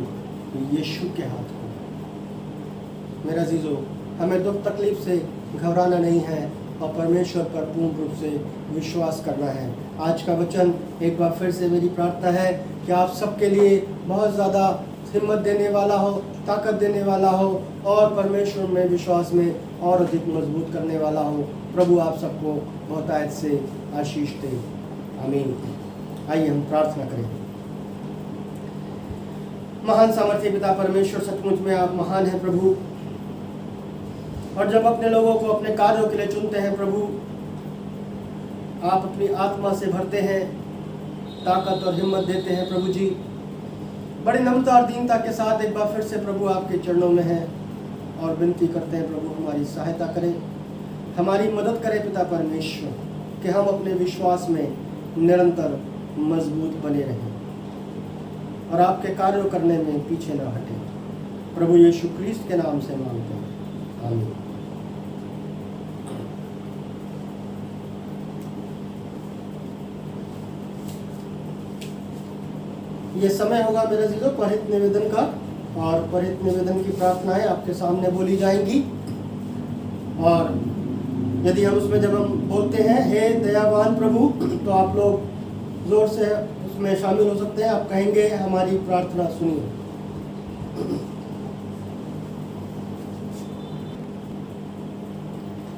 यीशु के हाथ होगा। मेरा अजीजों, हमें दुख तकलीफ से घबराना नहीं है और परमेश्वर पर पूर्ण रूप से विश्वास करना है। आज का वचन एक बार फिर से मेरी प्रार्थना है कि आप सबके लिए बहुत ज़्यादा हिम्मत देने वाला हो, ताकत देने वाला हो और परमेश्वर में विश्वास में और अधिक मजबूत करने वाला हो। प्रभु आप सबको बहुतायत से आशीष दे। आमीन। आइए हम प्रार्थना करें। महान सामर्थ्य पिता परमेश्वर, सचमुच में आप महान हैं प्रभु, और जब अपने लोगों को अपने कार्यों के लिए चुनते हैं प्रभु, आप अपनी आत्मा से भरते हैं, ताकत और हिम्मत देते हैं प्रभु जी। बड़ी नम्रता और दीनता के साथ एक बार फिर से प्रभु आपके चरणों में हैं और विनती करते हैं प्रभु हमारी सहायता करें, हमारी मदद करें पिता परमेश्वर, कि हम अपने विश्वास में निरंतर मजबूत बने रहें और आपके कार्यों करने में पीछे ना हटें। प्रभु यीशु क्रिस्त के नाम से मांगते हैं, आमीन। ये समय होगा मेरे जीजों परिहित निवेदन का, और परिहित निवेदन की प्रार्थनाएं आपके सामने बोली जाएंगी। और यदि हम उसमें जब हम बोलते हैं हे दयावान प्रभु, तो आप लोग जोर से उसमें शामिल हो सकते हैं। आप कहेंगे हमारी प्रार्थना सुनिए।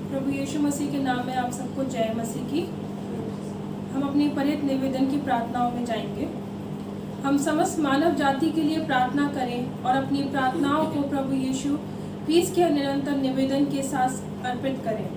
प्रभु यीशु मसीह के नाम में आप सबको जय मसीह की। हम अपनी परिहित निवेदन की प्रार्थनाओं में जाएंगे। हम समस्त मानव जाति के लिए प्रार्थना करें और अपनी प्रार्थनाओं को प्रभु यीशु क्रिस्त के निरंतर निवेदन के साथ अर्पित करें।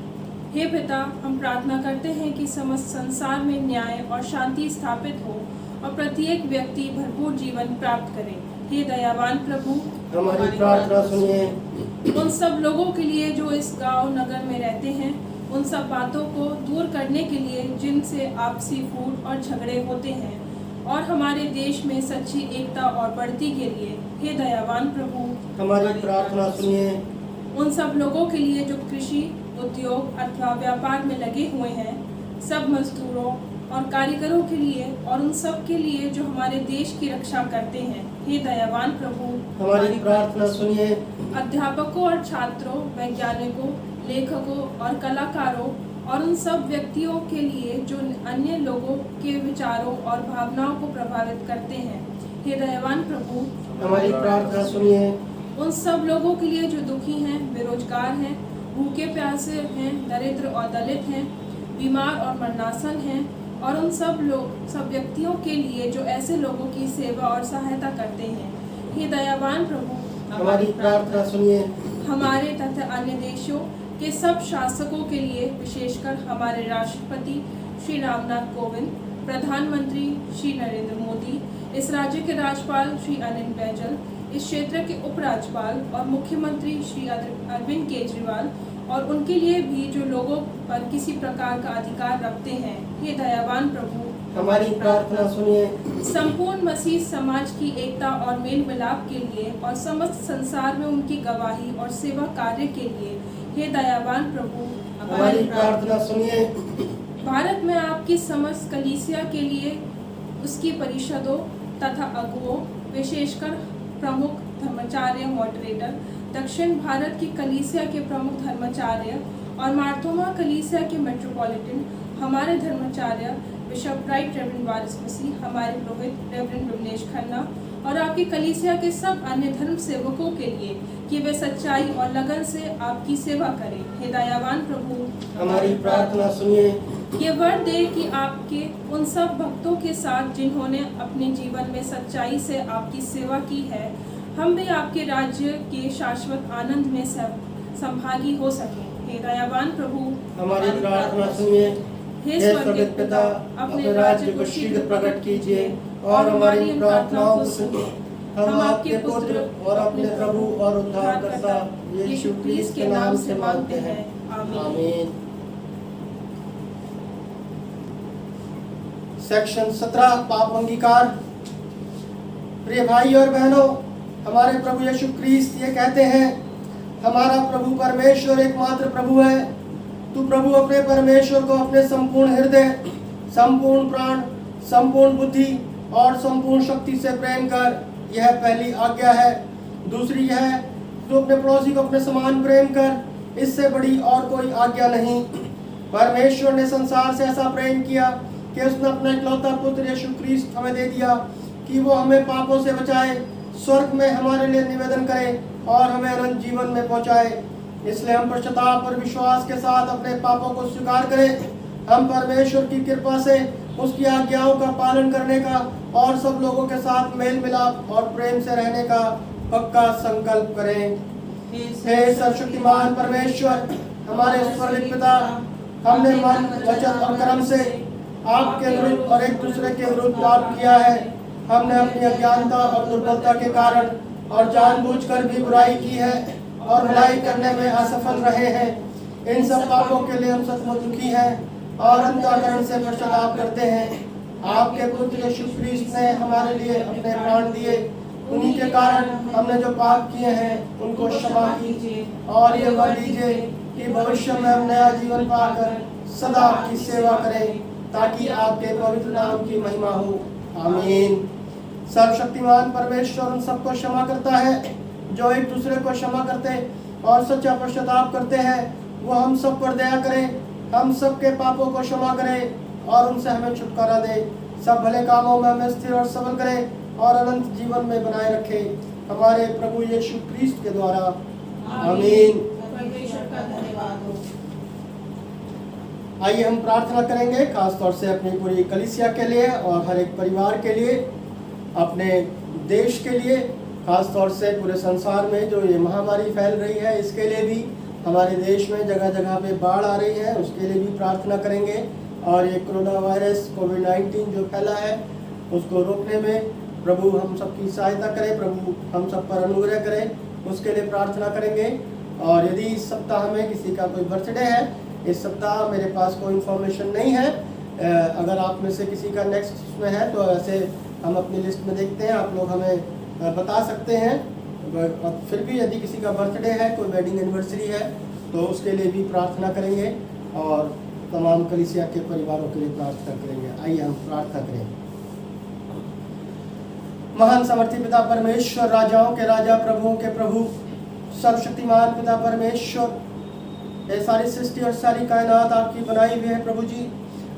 हे पिता, हम प्रार्थना करते हैं कि समस्त संसार में न्याय और शांति स्थापित हो और प्रत्येक व्यक्ति भरपूर जीवन प्राप्त करे। हे दयावान प्रभु, हमारी प्रार्थना सुनिए। उन सब लोगों के लिए जो इस गांव नगर में रहते हैं, उन सब बातों को दूर करने के लिए जिनसे आपसी फूट और झगड़े होते हैं, और हमारे देश में सच्ची एकता और बढ़ती के लिए हे दयावान प्रभु, हमारी प्रार्थना सुनिए। उन सब लोगों के लिए जो कृषि, उद्योग अथवा व्यापार में लगे हुए हैं, सब मजदूरों और कारीगरों के लिए, और उन सब के लिए जो हमारे देश की रक्षा करते हैं, हे दयावान प्रभु, हमारी प्रार्थना सुनिए। अध्यापकों और छात्रों, वैज्ञानिकों, लेखकों और कलाकारों, और उन सब व्यक्तियों के लिए जो अन्य लोगों के विचारों और भावनाओं को प्रभावित करते हैं, हे दयावान प्रभु, हमारी प्रार्थना सुनिए। उन सब लोगों के लिए जो दुखी हैं, बेरोजगार हैं, भूखे प्यासे हैं, दरिद्र और दलित हैं, बीमार और मरणासन हैं, और उन सब व्यक्तियों के लिए जो ऐसे लोगों की सेवा और सहायता करते हैं, हे दयावान प्रभु, हमारी प्रार्थना सुनिए। हमारे तथा अन्य देशों के सब शासकों के लिए, विशेषकर हमारे राष्ट्रपति श्री रामनाथ कोविंद, प्रधानमंत्री श्री नरेंद्र मोदी, इस राज्य के राज्यपाल श्री अनिल बैजल, इस क्षेत्र के उपराज्यपाल और मुख्यमंत्री श्री अरविंद केजरीवाल, और उनके लिए भी जो लोगों पर किसी प्रकार का अधिकार रखते हैं, हे दयावान प्रभु, हमारी प्रार्थना सुनिए। संपूर्ण मसीह समाज की एकता और मेल मिलाप के लिए और समस्त संसार में उनकी गवाही और सेवा कार्य के लिए, हे दयावान प्रभु, हमारी प्रार्थना सुनिए। भारत में आपकी समस्त कलीसिया के लिए, उसकी परिषदों तथा अगुओं, विशेषकर प्रमुख धर्माचार्य मॉडरेटर, दक्षिण भारत की कलीसिया के प्रमुख धर्माचार्य और मार्तोमा कलीसिया के मेट्रोपॉलिटन, हमारे धर्माचार्य बिशप राइट रेवरेंड वारिस मसीह, हमारे पुरोहित रेवरेंड विमलेश खन्ना, और आपकी कलीसिया के सब अन्य धर्म सेवकों के लिए कि वे सच्चाई और लगन से आपकी सेवा करें। हे दयावान प्रभु, हमारी प्रार्थना सुनिए। ये वर दे कि आपके उन सब भक्तों के साथ जिन्होंने अपने जीवन में सच्चाई से आपकी सेवा की है, हम भी आपके राज्य के शाश्वत आनंद में संभागी हो सकें। हे दयावान प्रभु, हमारी प्रार्थना सुनिए। हे स्वर्गीय पिता, अपने राज्य को शीघ्र प्रकट कीजिए और हमारी इन प्रार्थनाओं को सुनिए। हम आपके पुत्र और अपने प्रभु और उद्धारकर्ता यीशु क्रिस्त के नाम से मांगते हैं, आमीन। सेक्शन 17 पाप अंगीकार। प्रिय भाई और बहनों, हमारे प्रभु यीशु क्रिस्त ये कहते हैं, हमारा प्रभु परमेश्वर एकमात्र प्रभु है। तू प्रभु अपने परमेश्वर को अपने संपूर्ण हृदय, संपूर्ण प्राण, संपूर्ण बुद्धि और संपूर्ण शक्ति से प्रेम कर, यह पहली आज्ञा है। दूसरी यह है, तू अपने पड़ोसी को अपने समान प्रेम कर, इससे बड़ी और कोई आज्ञा नहीं। परमेश्वर ने संसार से ऐसा प्रेम किया कि उसने अपना इकलौता पुत्र यीशु क्रिस्त हमें दे दिया कि वो हमें पापों से बचाए, स्वर्ग में हमारे लिए निवेदन करे और हमें अनंत जीवन में पहुंचाए। इसलिए हम पश्चाताप और विश्वास के साथ अपने पापों को स्वीकार करें। हम परमेश्वर की कृपा से उसकी आज्ञाओं का पालन करने का और सब लोगों के साथ मेल मिलाप और प्रेम से रहने का पक्का संकल्प करें। हे सर्वशक्तिमान परमेश्वर, हमारे स्वर्गीय पिता, हमने मन, वचन और कर्म से आपके विरुद्ध और एक दूसरे के विरुद्ध पाप किया है। हमने अपनी अज्ञानता और दुर्बलता के कारण और जानबूझकर भी बुराई की है और भलाई करने में असफल रहे हैं। इन सब पापों के लिए हम सचमुच दुखी हैं और अंतःकरण से पश्चाताप करते हैं। आपके पुत्र यीशु ख्रीस्त ने हमारे लिए अपने प्राण दिए, उन्हीं के कारण हमने जो पाप किए हैं उनको क्षमा कीजिए और ये वर दीजिए कि भविष्य में हम नया जीवन पाकर सदा आपकी सेवा करें, ताकि आपके पवित्र नाम की महिमा हो। आमीन। सर्वशक्तिमान परमेश्वर उन सबको क्षमा करता है जो एक दूसरे को क्षमा करते और सच्चा पश्चाताप करते हैं। वो हम सब पर दया करें, हम सब के पापों को क्षमा करें और उनसे हमें छुटकारा दे। सब भले कामों में हमें स्थिर और सबल करें और अनंत जीवन में बनाए रखे, हमारे प्रभु यीशु ख्रीस्त के द्वारा। आमीन। परमेश्वर का धन्यवाद हो। आइए हम प्रार्थना करेंगे, खास तौर से अपनी पूरी कलीसिया के लिए और हर एक परिवार के लिए, अपने देश के लिए, खास तौर से पूरे संसार में जो ये महामारी फैल रही है इसके लिए भी, हमारे देश में जगह जगह पे बाढ़ आ रही है उसके लिए भी प्रार्थना करेंगे। और ये कोरोना वायरस कोविड-19 जो फैला है उसको रोकने में प्रभु हम सबकी सहायता करें, प्रभु हम सब पर अनुग्रह करें, उसके लिए प्रार्थना करेंगे। और यदि इस सप्ताह में किसी का कोई बर्थडे है, इस सप्ताह मेरे पास कोई इन्फॉर्मेशन नहीं है, अगर आप में से किसी का नेक्स्ट में है तो ऐसे हम अपनी लिस्ट में देखते हैं, आप लोग हमें बता सकते हैं। और फिर भी यदि किसी का बर्थडे है, कोई वेडिंग एनिवर्सरी है, तो उसके लिए भी प्रार्थना करेंगे और तमाम कलीसिया के परिवारों के लिए प्रार्थना करेंगे। आइए हम प्रार्थना करें। महान सामर्थी पिता परमेश्वर, राजाओं के राजा, प्रभुओं के प्रभु, सर्वशक्तिमान पिता परमेश्वर, ये सारी सृष्टि और सारी कायनात आपकी बनाई हुई है प्रभु जी।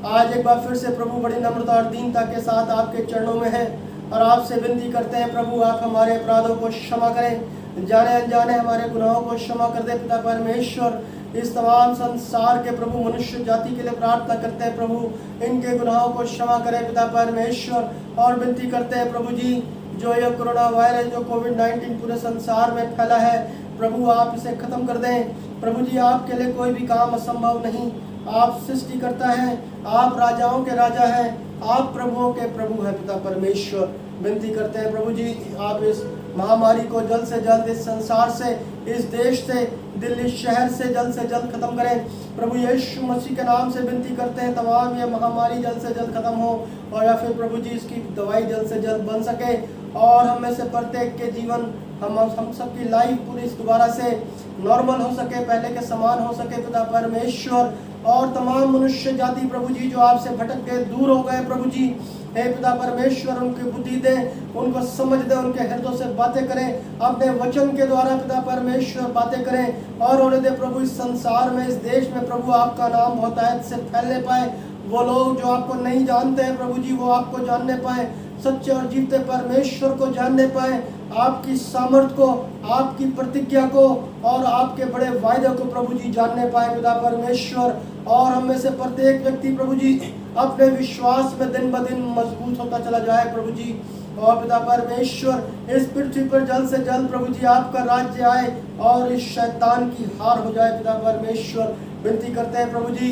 आज एक बार फिर से प्रभु बड़ी नम्रता और दीनता के साथ आपके चरणों में है और आपसे विनती करते हैं प्रभु, आप हमारे अपराधों को क्षमा करें, जाने अनजाने हमारे गुनाहों को क्षमा कर दे पिता परमेश्वर। इस तमाम संसार के प्रभु मनुष्य जाति के लिए प्रार्थना करते हैं प्रभु, इनके गुनाहों को क्षमा करें पिता परमेश्वर। और विनती करते हैं प्रभु जी, जो ये कोरोना वायरस जो कोविड-19 पूरे संसार में फैला है प्रभु, आप इसे खत्म कर दें प्रभु जी। आपके लिए कोई भी काम असंभव नहीं, आप सृष्टि करता है, आप राजाओं के राजा हैं, आप प्रभुओं के प्रभु हैं पिता परमेश्वर। विनती करते हैं प्रभु जी, आप इस महामारी को जल्द से जल्द इस संसार से, इस देश से, दिल्ली शहर से जल्द खत्म करें प्रभु। यीशु मसीह के नाम से विनती करते हैं, तमाम ये महामारी जल्द से जल्द खत्म हो और या फिर प्रभु जी इसकी दवाई जल्द से जल्द बन सके और हम में से प्रत्येक के जीवन, हम सबकी लाइफ पूरी दोबारा से नॉर्मल हो सके, पहले के समान हो सके पिता परमेश्वर। और तमाम मनुष्य जाति प्रभु जी जो आपसे भटक के दूर हो गए प्रभु जी, हे पिता परमेश्वर, उनकी बुद्धि दे, उनको समझ दे, उनके हृदय से बातें करें, अपने वचन के द्वारा पिता परमेश्वर बातें करें और उन्हें दे प्रभु इस संसार में, इस देश में प्रभु आपका नाम बहुतायत से फैलने पाए। वो लोग जो आपको नहीं जानते हैं प्रभु जी, वो आपको जानने पाए, सच्चे और जीते परमेश्वर को जानने पाए, आपकी सामर्थ को, आपकी प्रतिज्ञा को और आपके बड़े वायदे को प्रभु जी जानने पाए पिता परमेश्वर। और हम में से प्रत्येक व्यक्ति प्रभु जी अपने विश्वास में दिन ब दिन मजबूत होता चला जाए प्रभु जी। और पिता परमेश्वर, इस पृथ्वी पर जल्द से जल्द प्रभु जी आपका राज्य आए और इस शैतान की हार हो जाए पिता परमेश्वर। विनती करते हैं प्रभु जी,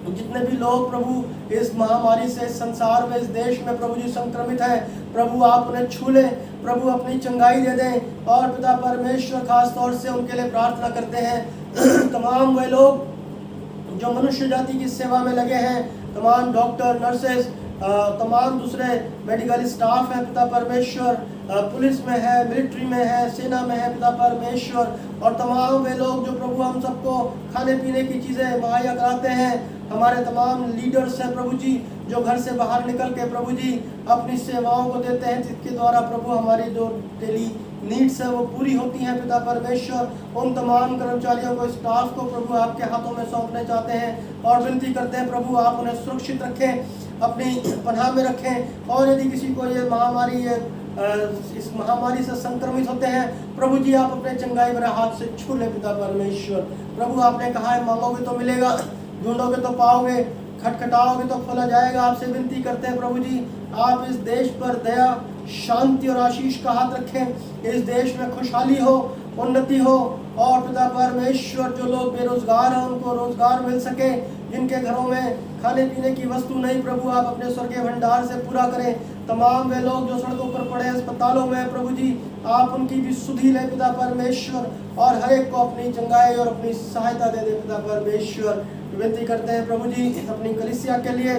जितने भी लोग प्रभु इस महामारी से संसार में, इस देश में प्रभु जी संक्रमित हैं, प्रभु आप उन्हें छू लें, प्रभु अपनी चंगाई दे दें। और पिता परमेश्वर, खास तौर से उनके लिए प्रार्थना करते हैं तमाम वे लोग जो मनुष्य जाति की सेवा में लगे हैं, तमाम डॉक्टर, नर्सेस, तमाम दूसरे मेडिकल स्टाफ है पिता परमेश्वर, पुलिस में है, मिलिट्री में है, सेना में है पिता परमेश्वर। और तमाम वे लोग जो प्रभु हम सबको खाने पीने की चीज़ें मुहैया कराते हैं, हमारे तमाम लीडर्स हैं प्रभु जी जो घर से बाहर निकल के प्रभु जी अपनी सेवाओं को देते हैं, जिसके द्वारा प्रभु हमारी जो डेली नीड्स है वो पूरी होती हैं पिता परमेश्वर। उन तमाम कर्मचारियों को, स्टाफ को प्रभु आपके हाथों में सौंपने चाहते हैं और विनती करते हैं प्रभु आप उन्हें सुरक्षित रखें, अपनी पनाह में रखें। और यदि किसी को ये महामारी इस महामारी से संक्रमित होते हैं प्रभु जी, आप अपने चंगाई भरे हाथ से छू ले पिता परमेश्वर। प्रभु आपने कहा है मांगोगे तो मिलेगा, ढूंढोगे तो पाओगे, खटखटाओगे तो खोला जाएगा। आपसे विनती करते हैं प्रभु जी, आप इस देश पर दया, शांति और आशीष का हाथ रखें। इस देश में खुशहाली हो, उन्नति हो, और पिता परमेश्वर जो लोग बेरोजगार हैं उनको रोजगार मिल सके। जिनके घरों में खाने पीने की वस्तु नहीं, प्रभु आप अपने स्वर्गीय भंडार से पूरा करें। तमाम वे लोग जो सड़कों पर पड़े हैं, अस्पतालों में, प्रभु जी आप उनकी भी सुधि लें पिता परमेश्वर, और हर एक को अपनी चंगाई और अपनी सहायता दे दे पिता परमेश्वर। विनती करते हैं प्रभु जी अपनी कलीसिया के लिए,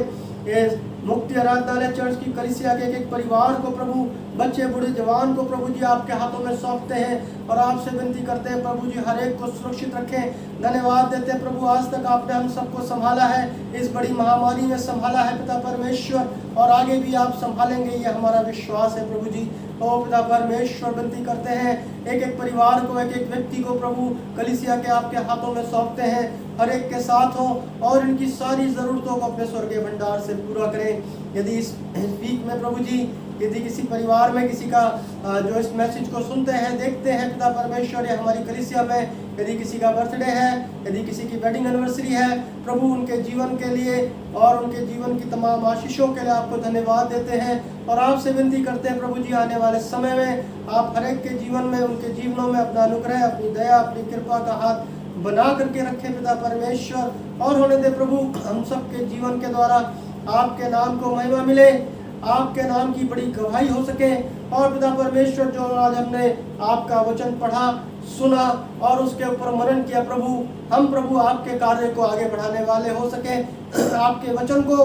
ये मुक्ति आराधनालय चर्च की कलीसिया के एक परिवार को प्रभु, बच्चे बूढ़े जवान को प्रभु जी आपके हाथों में सौंपते हैं और आपसे विनती करते हैं प्रभु जी हर एक को सुरक्षित रखें। धन्यवाद देते हैं प्रभु, आज तक आपने हम सबको संभाला है, इस बड़ी महामारी में संभाला है पिता परमेश्वर, और आगे भी आप संभालेंगे, ये हमारा विश्वास है प्रभु जी। ओ पिता परमेश्वर विनती करते हैं एक एक परिवार को, एक एक व्यक्ति को प्रभु कलीसिया के आपके हाथों में सौंपते हैं, हर एक के साथ हो और इनकी सारी ज़रूरतों को अपने स्वर्गीय भंडार से पूरा करें। यदि इस वीक में प्रभु जी यदि किसी परिवार में किसी का जो इस मैसेज को सुनते हैं, देखते हैं पिता परमेश्वर, या हमारी कलीसिया में यदि किसी का बर्थडे है, यदि किसी की वेडिंग एनिवर्सरी है, प्रभु उनके जीवन के लिए और उनके जीवन की तमाम आशीषों के लिए आपको धन्यवाद देते हैं और आपसे विनती करते हैं प्रभु जी आने वाले समय में आप हर एक के जीवन में, उनके जीवनों में अपना अनुग्रह, अपनी दया, अपनी कृपा का हाथ बना करके रखें पिता परमेश्वर, और होने दे प्रभु हम सबके जीवन के द्वारा आपके नाम को महिमा मिले, आपके नाम की बड़ी गवाही हो सके। और पिता परमेश्वर जो आज हमने आपका वचन पढ़ा, सुना और उसके ऊपर मनन किया प्रभु, हम प्रभु आपके कार्य को आगे बढ़ाने वाले हो सके, आपके वचन को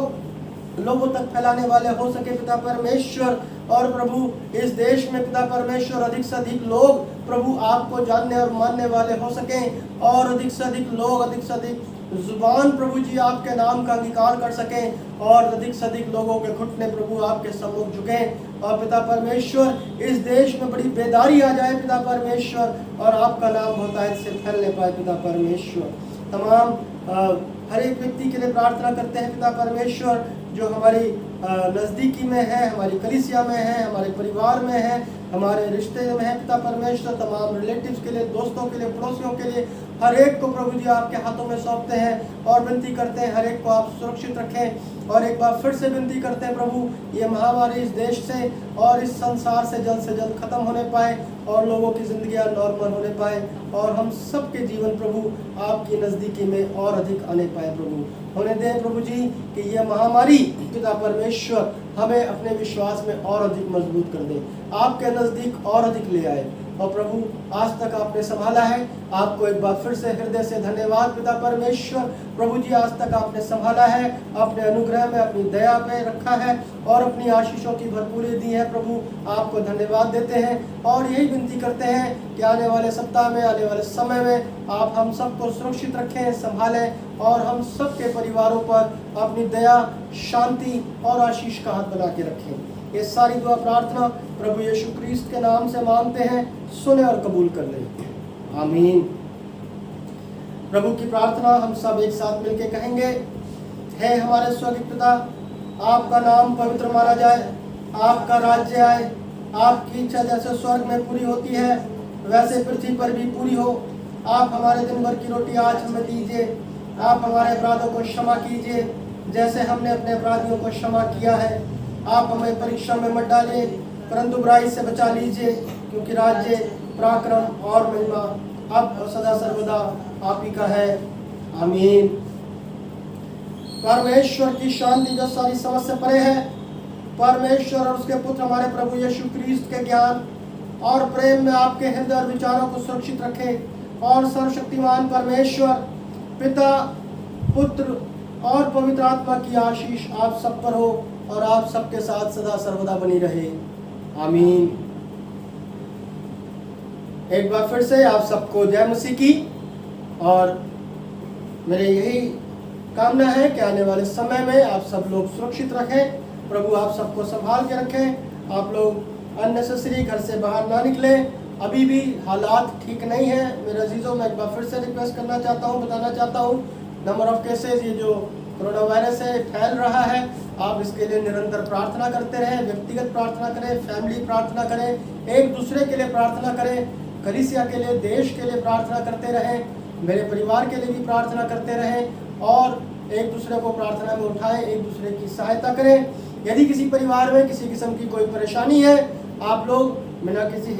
लोगों तक फैलाने वाले हो सके पिता परमेश्वर। और प्रभु इस देश में पिता परमेश्वर अधिक से अधिक लोग प्रभु आपको जानने और मानने वाले हो सकें, और अधिक से अधिक लोग, अधिक से अधिक जुबान प्रभु जी आपके नाम का अंगीकार कर सकें, और अधिक से अधिक लोगों के घुटने प्रभु आपके सम्मुख झुकें। और पिता परमेश्वर इस देश में बड़ी बेदारी आ जाए पिता परमेश्वर, और आपका नाम होता है इससे फैलने पाए पिता परमेश्वर। तमाम हर एक व्यक्ति के लिए प्रार्थना करते हैं पिता परमेश्वर जो हमारी नज़दीकी में है, हमारी कलीसिया में है, हमारे परिवार में है, हमारे रिश्ते में है पिता परमेश्वर। तमाम रिलेटिव्स के लिए, दोस्तों के लिए, पड़ोसियों के लिए, हर एक को प्रभु जी आपके हाथों में सौंपते हैं और विनती करते हैं हर एक को आप सुरक्षित रखें। और एक बार फिर से विनती करते हैं प्रभु ये महामारी इस देश से और इस संसार से जल्द खत्म होने पाए और लोगों की ज़िंदगियाँ नॉर्मल होने पाए, और हम सबके जीवन प्रभु आपकी नज़दीकी में और अधिक आने पाए प्रभु। होने दें प्रभु जी कि यह महामारी पिता परमेश्वर हमें अपने विश्वास में और अधिक मजबूत कर दे, आपके नज़दीक और अधिक ले आए। और प्रभु आज तक आपने संभाला है, आपको एक बार फिर से हृदय से धन्यवाद पिता परमेश्वर। प्रभु जी आज तक आपने संभाला है, अपने अनुग्रह में, अपनी दया में रखा है और अपनी आशीषों की भरपूरी दी है प्रभु, आपको धन्यवाद देते हैं। और यही विनती करते हैं कि आने वाले सप्ताह में, आने वाले समय में आप हम सबको सुरक्षित रखें, संभालें और हम सबके परिवारों पर अपनी दया, शांति और आशीष का हाथ बना के रखें। ये सारी दुआ प्रार्थना प्रभु यीशु क्रिस्त के नाम से मांगते हैं, सुने और कबूल कर लें, आमीन। प्रभु की प्रार्थना हम सब एक साथ मिलकर कहेंगे। हे हमारे स्वर्गीय पिता, आपका नाम पवित्र माना जाए, आपका राज्य आए, आपकी इच्छा जैसे स्वर्ग में पूरी होती है वैसे पृथ्वी पर भी पूरी हो। आप हमारे दिन भर की रोटी आज हमें दीजिए, आप हमारे अपराधों को क्षमा कीजिए जैसे हमने अपने अपराधियों को क्षमा किया है। आप हमें परीक्षा में मत डालिए परंतु बुराई से बचा लीजिए, क्योंकि राज्य, पराक्रम और महिमा अब और सदा सर्वदा आप ही का है, आमीन। परमेश्वर की शांति जो सारी समझ से परे है, परमेश्वर और उसके पुत्र हमारे प्रभु यीशु क्रिस्त के ज्ञान और प्रेम में आपके हृदय और विचारों को सुरक्षित रखे, और सर्वशक्तिमान परमेश्वर पिता, पुत्र और पवित्र आत्मा की आशीष आप सब पर हो और आप सबके साथ सदा सर्वदा बनी रहे, आमीन। एक बार फिर से आप सबको जय मसीह की, और मेरे यही कामना है कि आने वाले समय में आप सब लोग सुरक्षित रखें, प्रभु आप सबको संभाल के रखें, आप लोग अननेसेसरी घर से बाहर ना निकलें। अभी भी हालात ठीक नहीं है मेरे अजीज़ों, मैं एक बार फिर से रिक्वेस्ट करना चाहता हूँ, बताना चाहता हूँ, नंबर ऑफ केसेस, ये जो कोरोना वायरस है फैल रहा है, आप इसके लिए निरंतर प्रार्थना करते रहें, व्यक्तिगत प्रार्थना करें, फैमिली प्रार्थना करें, एक दूसरे के लिए प्रार्थना करें, कलीसिया के लिए, देश के लिए प्रार्थना करते रहें, मेरे परिवार के लिए भी प्रार्थना करते रहें, और एक दूसरे को प्रार्थना में उठाएं, एक दूसरे की सहायता करें। यदि किसी परिवार में किसी किस्म की कोई परेशानी है, आप लोग बिना किसी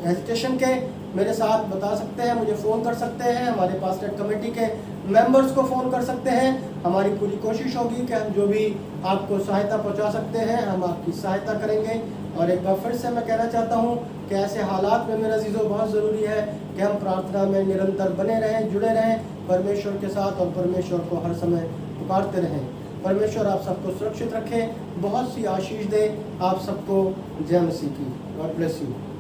हेजिटेशन के मेरे साथ बता सकते हैं, मुझे फ़ोन कर सकते हैं, हमारे पास्टरेट कमेटी के मेंबर्स को फ़ोन कर सकते हैं। हमारी पूरी कोशिश होगी कि हम जो भी आपको सहायता पहुंचा सकते हैं हम आपकी सहायता करेंगे। और एक बार फिर से मैं कहना चाहता हूं कि ऐसे हालात में मेरे अजीज़ों बहुत ज़रूरी है कि हम प्रार्थना में निरंतर बने रहें, जुड़े रहें परमेश्वर के साथ और परमेश्वर को हर समय पुकारते रहें। परमेश्वर आप सबको सुरक्षित रखे, बहुत सी आशीष दे आप सबको। जय मसीह की। God bless you.